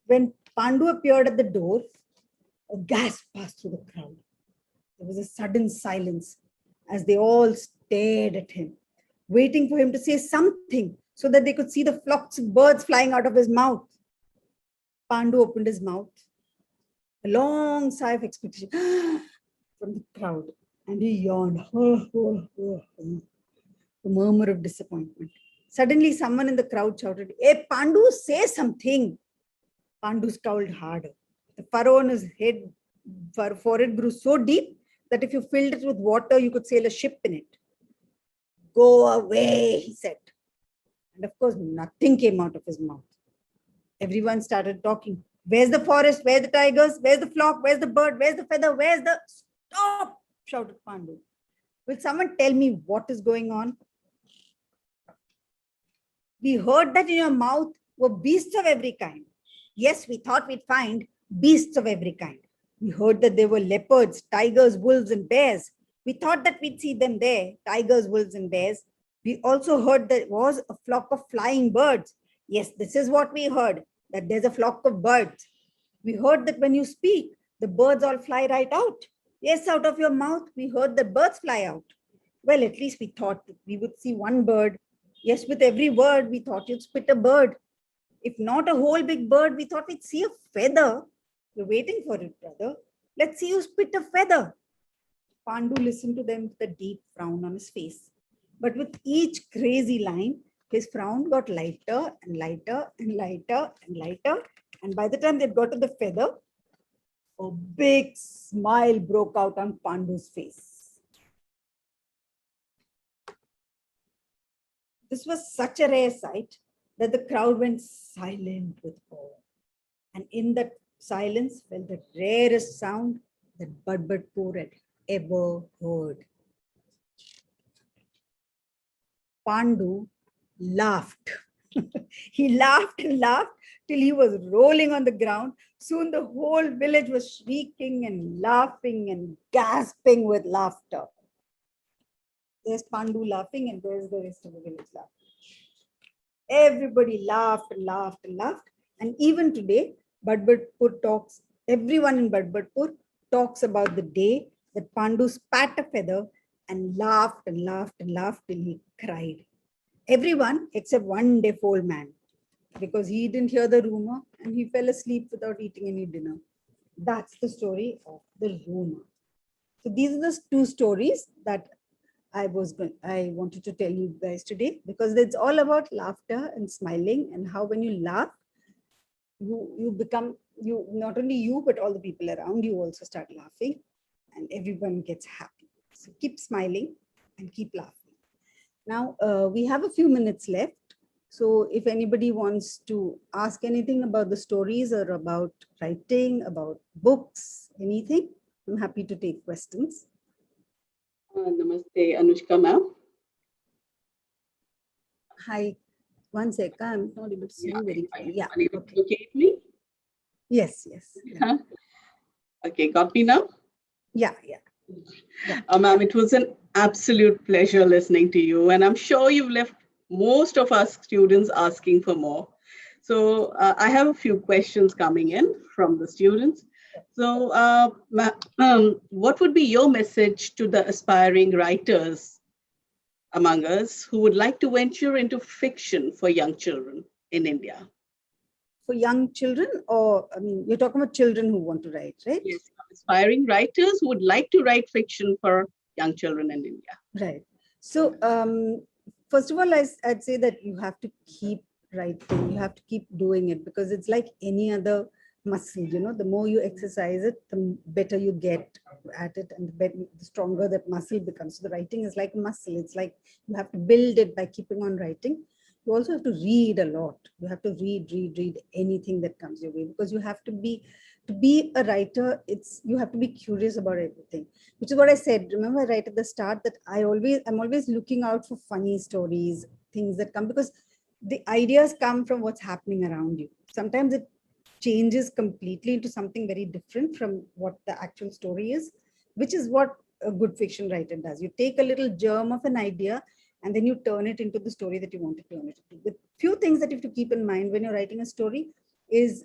When Pandu appeared at the door, a gasp passed through the crowd. There was a sudden silence as they all stared at him, waiting for him to say something so that they could see the flocks of birds flying out of his mouth. Pandu opened his mouth, a long sigh of expectation from the crowd, and he yawned. A murmur of disappointment. Suddenly, someone in the crowd shouted, "Hey, Pandu, say something." Pandu scowled harder. The furrow on his forehead grew so deep that if you filled it with water, you could sail a ship in it. Go away, he said. And of course, nothing came out of his mouth. Everyone started talking. Where's the forest? Where's the tigers? Where's the flock? Where's the bird? Where's the feather? Where's the... Stop, shouted Pandu. Will someone tell me what is going on? We heard that in your mouth were beasts of every kind. Yes, we thought we'd find beasts of every kind. We heard that there were leopards, tigers, wolves, and bears. We thought that we'd see them there, tigers, wolves, and bears. We also heard there was a flock of flying birds. Yes, this is what we heard, that there's a flock of birds. We heard that when you speak, the birds all fly right out. Yes, out of your mouth, we heard that birds fly out. Well, at least we thought that we would see one bird. Yes, with every word, we thought you'd spit a bird. If not a whole big bird, we thought we'd see a feather. We're waiting for it, brother. Let's see you spit a feather. Pandu listened to them with a deep frown on his face. But with each crazy line, his frown got lighter and lighter and lighter and lighter. And by the time they got to the feather, a big smile broke out on Pandu's face. This was such a rare sight that the crowd went silent with awe. And in that silence fell the rarest sound that Badbadpur had ever heard. Pandu laughed. He laughed and laughed till he was rolling on the ground. Soon the whole village was shrieking and laughing and gasping with laughter. There's Pandu laughing and there's the rest of the village laughing. Everybody laughed and laughed and laughed. And even today, Badbadpur talks, everyone in Badbadpur talks about the day that Pandu spat a feather and laughed and laughed and laughed till he cried. Everyone except one deaf old man, because he didn't hear the rumor and he fell asleep without eating any dinner. That's the story of the rumor. So these are the two stories that I wanted to tell you guys today, because it's all about laughter and smiling, and how when you laugh, you become, not only you, but all the people around you also start laughing and everyone gets happy. So keep smiling and keep laughing. Now, we have a few minutes left. So if anybody wants to ask anything about the stories or about writing, about books, anything, I'm happy to take questions. Namaste, Anushka ma'am. Hi, one second. I'm not able to see you very clearly. Yeah. Are you able to locate me? Yes, yes. Yeah. Okay, got me now? Yeah. Ma'am, it was an absolute pleasure listening to you, and I'm sure you've left most of us students asking for more. So I have a few questions coming in from the students. So what would be your message to the aspiring writers among us who would like to venture into fiction for young children in India? For young children, or I mean, you're talking about children who want to write, right? Yes, aspiring writers who would like to write fiction for young children in India. Right. So first of all, I'd say that you have to keep writing, you have to keep doing it, because it's like any other muscle, the more you exercise it, the better you get at it, and the stronger that muscle becomes. So the writing is like a muscle. It's like you have to build it by keeping on writing. You also have to read a lot. You have to read anything that comes your way, because you have to be a writer. You have to be curious about everything, which is what I said. Remember right at the start that I'm always looking out for funny stories, things that come, because the ideas come from what's happening around you. Sometimes it changes completely into something very different from what the actual story is, which is what a good fiction writer does. You take a little germ of an idea and then you turn it into the story that you want to turn it into. The few things that you have to keep in mind when you're writing a story is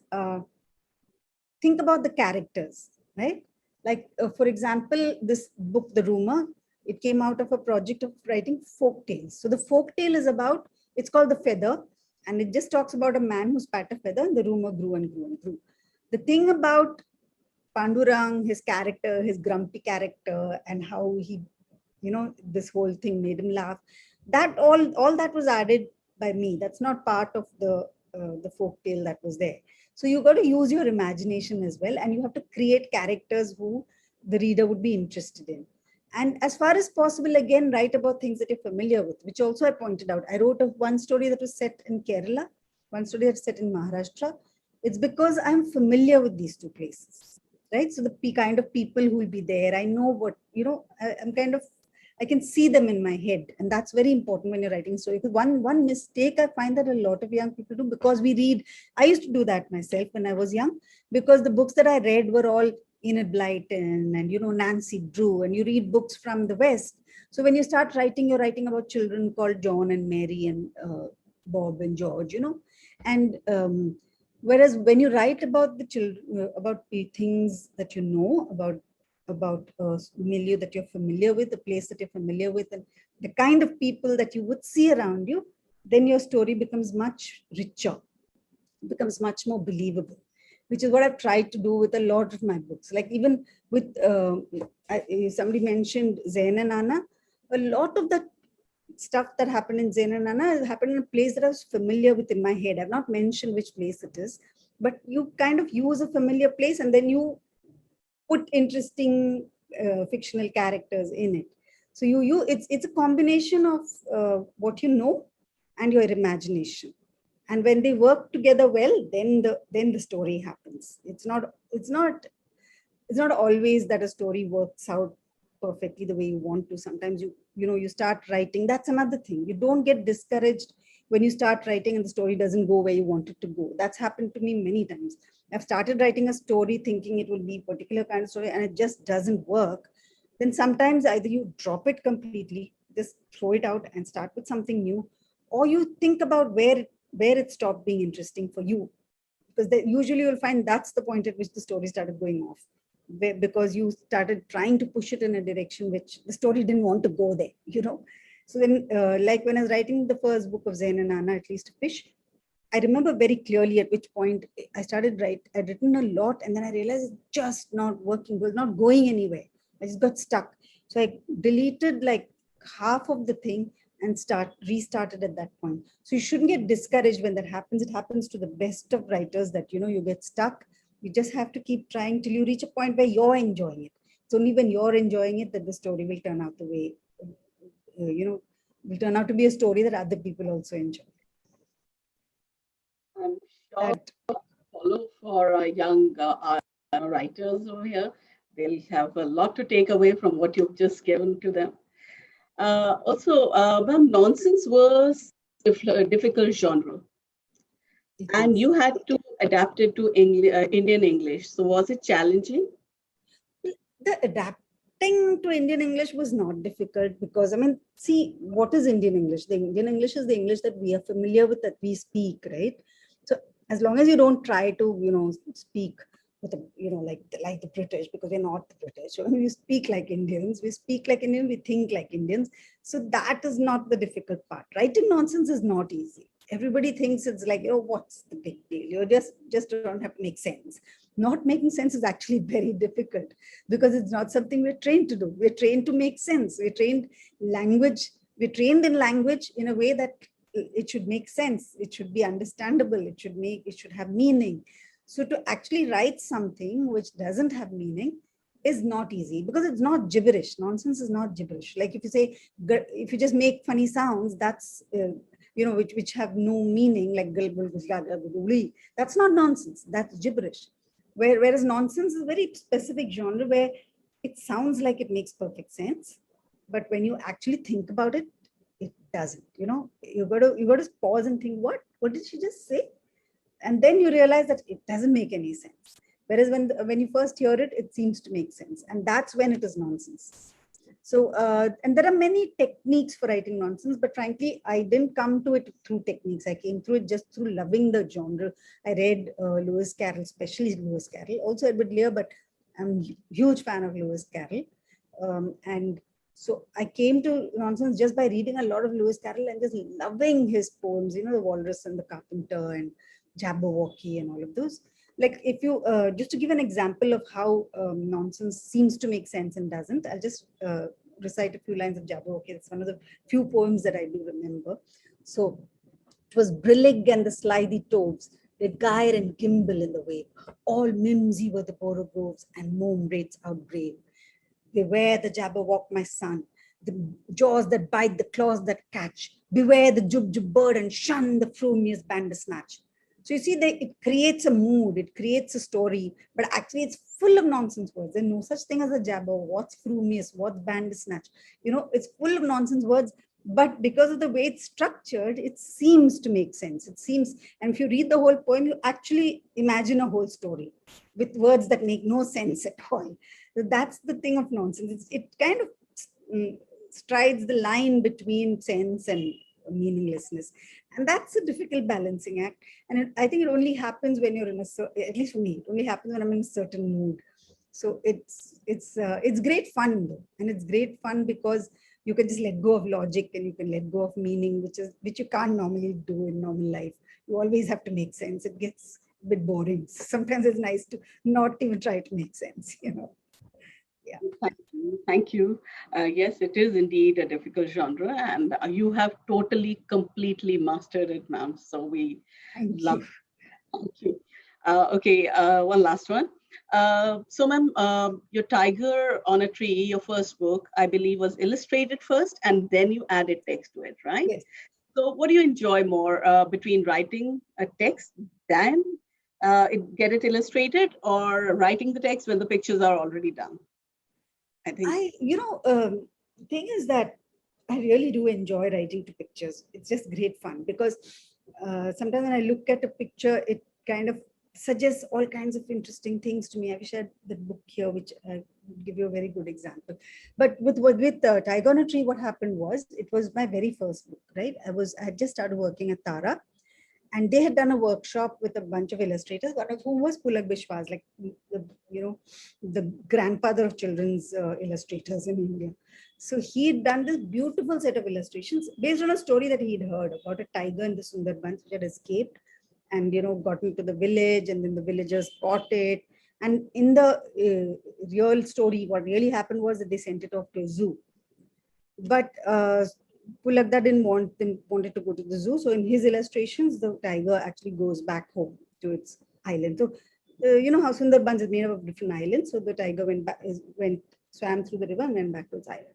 think about the characters, right? Like, for example, this book, The Rumor, it came out of a project of writing folk tales. So the folk tale is about, it's called The Feather, and it just talks about a man who spat a feather, and the rumor grew and grew and grew. The thing about Pandurang, his character, his grumpy character, and how he, this whole thing made him laugh, that all that was added by me. That's not part of the folk tale that was there. So you got to use your imagination as well, and you have to create characters who the reader would be interested in. And as far as possible, again, write about things that you're familiar with, which also I pointed out. I wrote one story that was set in Kerala, one story that's set in Maharashtra. It's because I'm familiar with these two places, right? So the kind of people who will be there, I know what, I'm kind of I can see them in my head. And that's very important when you're writing a story. Because one mistake I find that a lot of young people do, because we read, I used to do that myself when I was young, because the books that I read were all Enid Blyton and, Nancy Drew, and you read books from the West. So when you start writing, you're writing about children called John and Mary and Bob and George, and whereas when you write about the children, about the things that you know, about milieu that you're familiar with, the place that you're familiar with, and the kind of people that you would see around you, then your story becomes much richer, becomes much more believable, which is what I've tried to do with a lot of my books. Like even with, somebody mentioned Zain and Anna, a lot of the stuff that happened in Zain and Anna happened in a place that I was familiar with in my head. I've not mentioned which place it is, but you kind of use a familiar place and then you put interesting fictional characters in it. So it's a combination of what you know and your imagination. And when they work together well, then the story happens. It's not always that a story works out perfectly the way you want to. Sometimes you start writing. That's another thing. You don't get discouraged when you start writing and the story doesn't go where you want it to go. That's happened to me many times. I've started writing a story thinking it will be a particular kind of story and it just doesn't work. Then sometimes either you drop it completely, just throw it out and start with something new, or you think about where it stopped being interesting for you. Because usually you'll find that's the point at which the story started going off, because you started trying to push it in a direction which the story didn't want to go there, So then, like when I was writing the first book of Zain and Anna, At Least a Fish, I remember very clearly at which point I started I'd written a lot and then I realized it's just not working. It was not going anywhere. I just got stuck. So I deleted like half of the thing and restarted at that point. So you shouldn't get discouraged when that happens. It happens to the best of writers that, you get stuck. You just have to keep trying till you reach a point where you're enjoying it. It's only when you're enjoying it that the story will turn out the way, will turn out to be a story that other people also enjoy. I'm sure follow for young writers over here. They'll have a lot to take away from what you've just given to them. Also, ma'am, nonsense was a difficult genre. And you had to adapt it to Indian English. So was it challenging? The adapting to Indian English was not difficult because, see, what is Indian English? The Indian English is the English that we are familiar with, that we speak, right? So as long as you don't try to, speak with, like the British, because we're not the British. So when we speak like Indians, we think like Indians. So that is not the difficult part. Writing nonsense is not easy. Everybody thinks it's like, what's the big deal? You just don't have to make sense. Not making sense is actually very difficult because it's not something we're trained to do. We're trained to make sense. We're trained in language in a way that it should make sense. It should be understandable. It should have meaning. So to actually write something which doesn't have meaning is not easy because it's not gibberish. Nonsense is not gibberish. Like if you just make funny sounds, that's which have no meaning, like that's not nonsense. That's gibberish. Whereas nonsense is a very specific genre where it sounds like it makes perfect sense, but when you actually think about it, it doesn't. You got to pause and think, what did she just say? And then you realize that it doesn't make any sense. Whereas when you first hear it, it seems to make sense, and that's when it is nonsense. So, and there are many techniques for writing nonsense, but frankly, I didn't come to it through techniques. I came through it just through loving the genre. I read Lewis Carroll, especially Lewis Carroll, also Edward Lear, but I'm a huge fan of Lewis Carroll. And so I came to nonsense just by reading a lot of Lewis Carroll and just loving his poems, The Walrus and the Carpenter and Jabberwocky and all of those. Like if you, just to give an example of how nonsense seems to make sense and doesn't, I'll just recite a few lines of Jabberwocky. It's one of the few poems that I do remember. So it was brillig and the slithy toves, with gyre and gimble in the wave. All mimsy were the borogoves and mome rates out brave. Beware the Jabberwock, my son, the jaws that bite, the claws that catch. Beware the jub bird and shun the frumious bandersnatch. So you see, it creates a mood, it creates a story, but actually it's full of nonsense words. There's no such thing as a jabber. What's frumious? What's bandersnatch? It's full of nonsense words. But because of the way it's structured, it seems to make sense. It seems, and if you read the whole poem, you actually imagine a whole story with words that make no sense at all. So that's the thing of nonsense. It kind of strides the line between sense and meaninglessness. And that's a difficult balancing act. And I think it only happens when you're in at least for me, it only happens when I'm in a certain mood. So it's great fun though. And it's great fun because you can just let go of logic and you can let go of meaning, which you can't normally do in normal life. You always have to make sense. It gets a bit boring. Sometimes it's nice to not even try to make sense, Yeah. Thank you. Yes, it is indeed a difficult genre, and you have totally, completely mastered it, ma'am. So we love. Thank you. Okay, one last one. So, ma'am, your Tiger on a Tree, your first book, I believe, was illustrated first, and then you added text to it, right? Yes. So, what do you enjoy more between writing a text than get it illustrated, or writing the text when the pictures are already done? I think. The thing is that I really do enjoy writing to pictures. It's just great fun because sometimes when I look at a picture, it kind of suggests all kinds of interesting things to me. I wish I had the book here, which would give you a very good example. But with Tiger on a Tree, what happened was, it was my very first book, right? I had just started working at Tara. And they had done a workshop with a bunch of illustrators, one of whom was Pulak Bishwas, like, the grandfather of children's illustrators in India. So he'd done this beautiful set of illustrations based on a story that he'd heard about a tiger in the Sundarbans which had escaped and, gotten to the village, and then the villagers caught it. And in the real story, what really happened was that they sent it off to a zoo. But Pulakda wanted to go to the zoo. So in his illustrations, the tiger actually goes back home to its island. So how Sundarbans is made up of different islands. So the tiger swam through the river and went back to its island.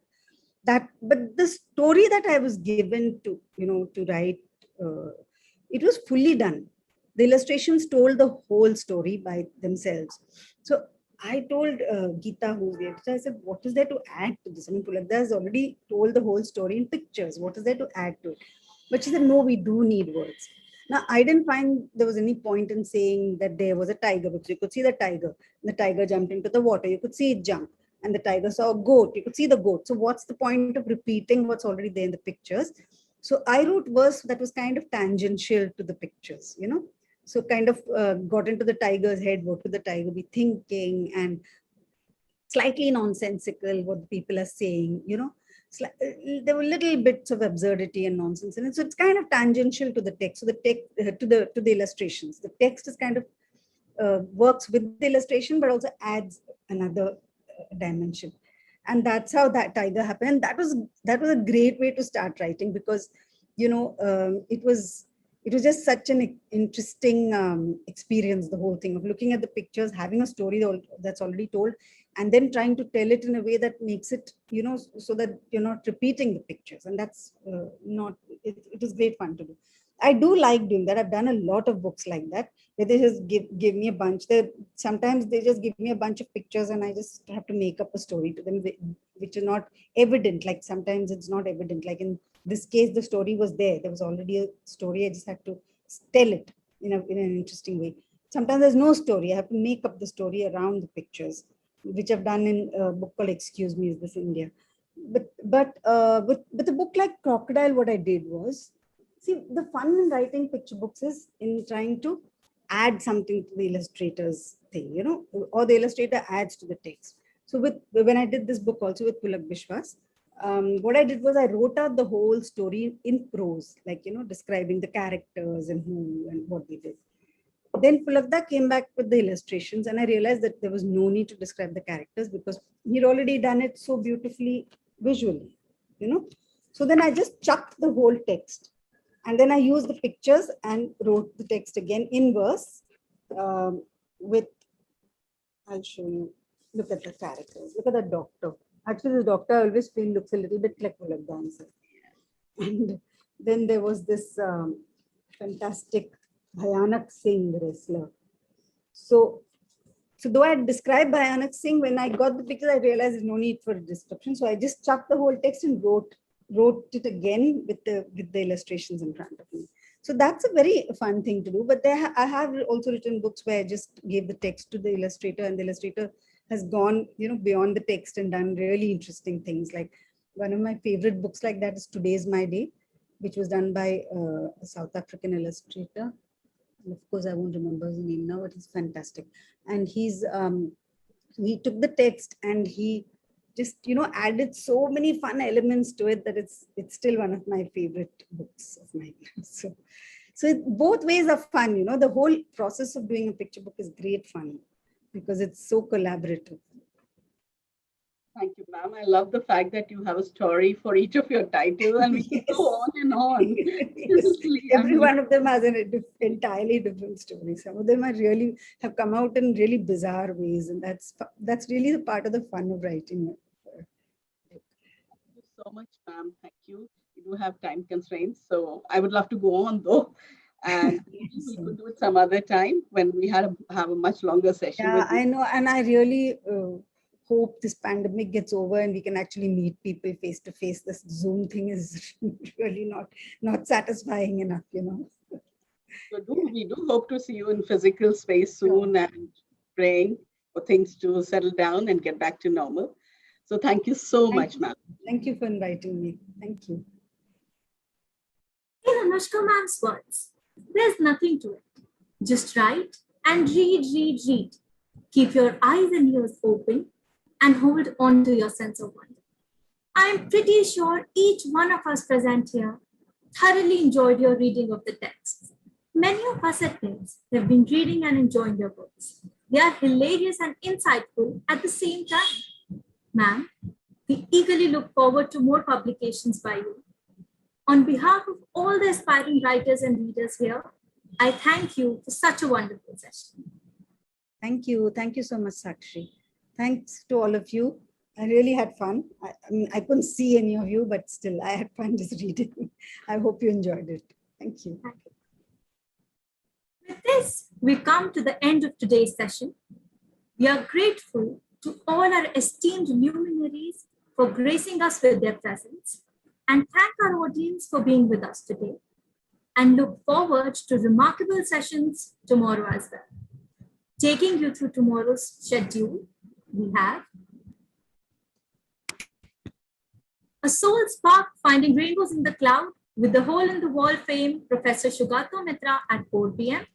But the story that I was given to write, it was fully done. The illustrations told the whole story by themselves. So I told Geeta, who's the editor, I said, what is there to add to this? I mean, Pulakda has already told the whole story in pictures. What is there to add to it? But she said, no, we do need words. Now, I didn't find there was any point in saying that there was a tiger, because you could see the tiger. The tiger jumped into the water. You could see it jump. And the tiger saw a goat. You could see the goat. So what's the point of repeating what's already there in the pictures? So I wrote verse that was kind of tangential to the pictures, So kind of got into the tiger's head. What would the tiger be thinking? And slightly nonsensical what the people are saying, there were little bits of absurdity and nonsense in it. So it's kind of tangential to the text, so the text to the illustrations. The text is kind of works with the illustration, but also adds another dimension. And that's how that tiger happened. And that was a great way to start writing, because it was just such an interesting experience, the whole thing of looking at the pictures, having a story that's already told, and then trying to tell it in a way that makes it, so that you're not repeating the pictures. And that's it is great fun to do. I do like doing that. I've done a lot of books like that, where they just give me a bunch. Sometimes they just give me a bunch of pictures and I just have to make up a story to them, which is not evident. Like sometimes it's not evident. Like in this case, the story was there. There was already a story. I just had to tell it in an interesting way. Sometimes there's no story. I have to make up the story around the pictures, which I've done in a book called Excuse Me, Is This India? But with a book like Crocodile, what I did was, see, the fun in writing picture books is in trying to add something to the illustrator's thing, or the illustrator adds to the text. So when I did this book also with Pulak Bishwas, what I did was I wrote out the whole story in prose, like, describing the characters and who and what they did. Then Pulakda came back with the illustrations, and I realized that there was no need to describe the characters because he'd already done it so beautifully visually, So then I just chucked the whole text. And then I used the pictures and wrote the text again in verse I'll show you. Look at the characters. Look at the doctor. Actually, the doctor I always feel looks a little bit like Pulak dancer. And then there was this fantastic Bhayanak Singh wrestler. So So though I had described Bhayanak Singh, when I got the pictures, I realized there's no need for a description. So I just chucked the whole text and wrote it again with the illustrations in front of me. So that's a very fun thing to do. But I have also written books where I just gave the text to the illustrator, and the illustrator has gone, beyond the text and done really interesting things. Like one of my favorite books like that is Today's My Day, which was done by a South African illustrator. And of course, I won't remember his name now, but he's fantastic. And he took the text and he just, added so many fun elements to it that it's still one of my favorite books of mine. So both ways are fun, the whole process of doing a picture book is great fun because it's so collaborative. Thank you, ma'am. I love the fact that you have a story for each of your titles and we can go on and on. Every one of them has an entirely different story. Some of them have come out in really bizarre ways, and that's really the part of the fun of writing. Thank you so much, ma'am. Thank you. We do have time constraints, so I would love to go on though. And we could do it some other time when we have a much longer session. Yeah, I know, and I really hope this pandemic gets over and we can actually meet people face to face. This Zoom thing is really not satisfying enough, So we do hope to see you in physical space soon, and praying for things to settle down and get back to normal. So thank you so much, ma'am. Thank you for inviting me. Thank you. In Anushka ma'am's words, there's nothing to it. Just write and read. Keep your eyes and ears open and hold on to your sense of wonder. I'm pretty sure each one of us present here thoroughly enjoyed your reading of the text. Many of us at Tims have been reading and enjoying your books. They are hilarious and insightful at the same time. Ma'am, we eagerly look forward to more publications by you. On behalf of all the aspiring writers and readers here, I thank you for such a wonderful session. Thank you. Thank you so much, Sakshi. Thanks to all of you. I really had fun. I mean, I couldn't see any of you, but still, I had fun just reading. I hope you enjoyed it. Thank you. With this, we come to the end of today's session. We are grateful to all our esteemed luminaries for gracing us with their presence, and thank our audience for being with us today, and look forward to remarkable sessions tomorrow as well. Taking you through tomorrow's schedule, we have A Soul Spark, Finding Rainbows in the Cloud with the Hole in the Wall fame Professor Shugato Mitra at 4 p.m.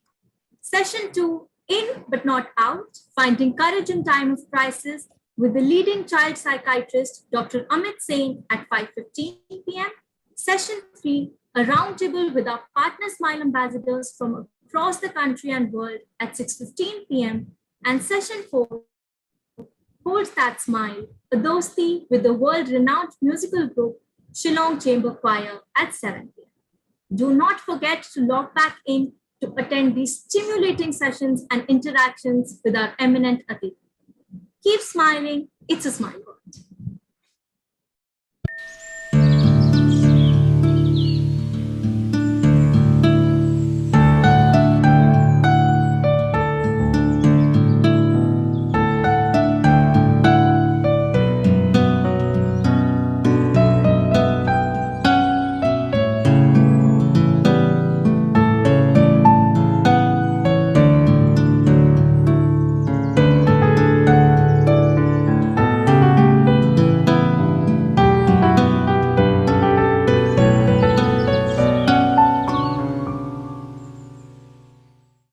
Session 2, In But Not Out, Finding Courage in Time of Crisis with the leading child psychiatrist Dr. Amit Sain at 5:15 p.m. Session 3, a roundtable with our partner Smile ambassadors from across the country and world at 6:15 p.m. And Session 4, Hold That Smile, a dosti with the world-renowned musical group Shillong Chamber Choir at 7 p.m. Do not forget to log back in to attend these stimulating sessions and interactions with our eminent Atithi. Keep smiling, it's a smile world.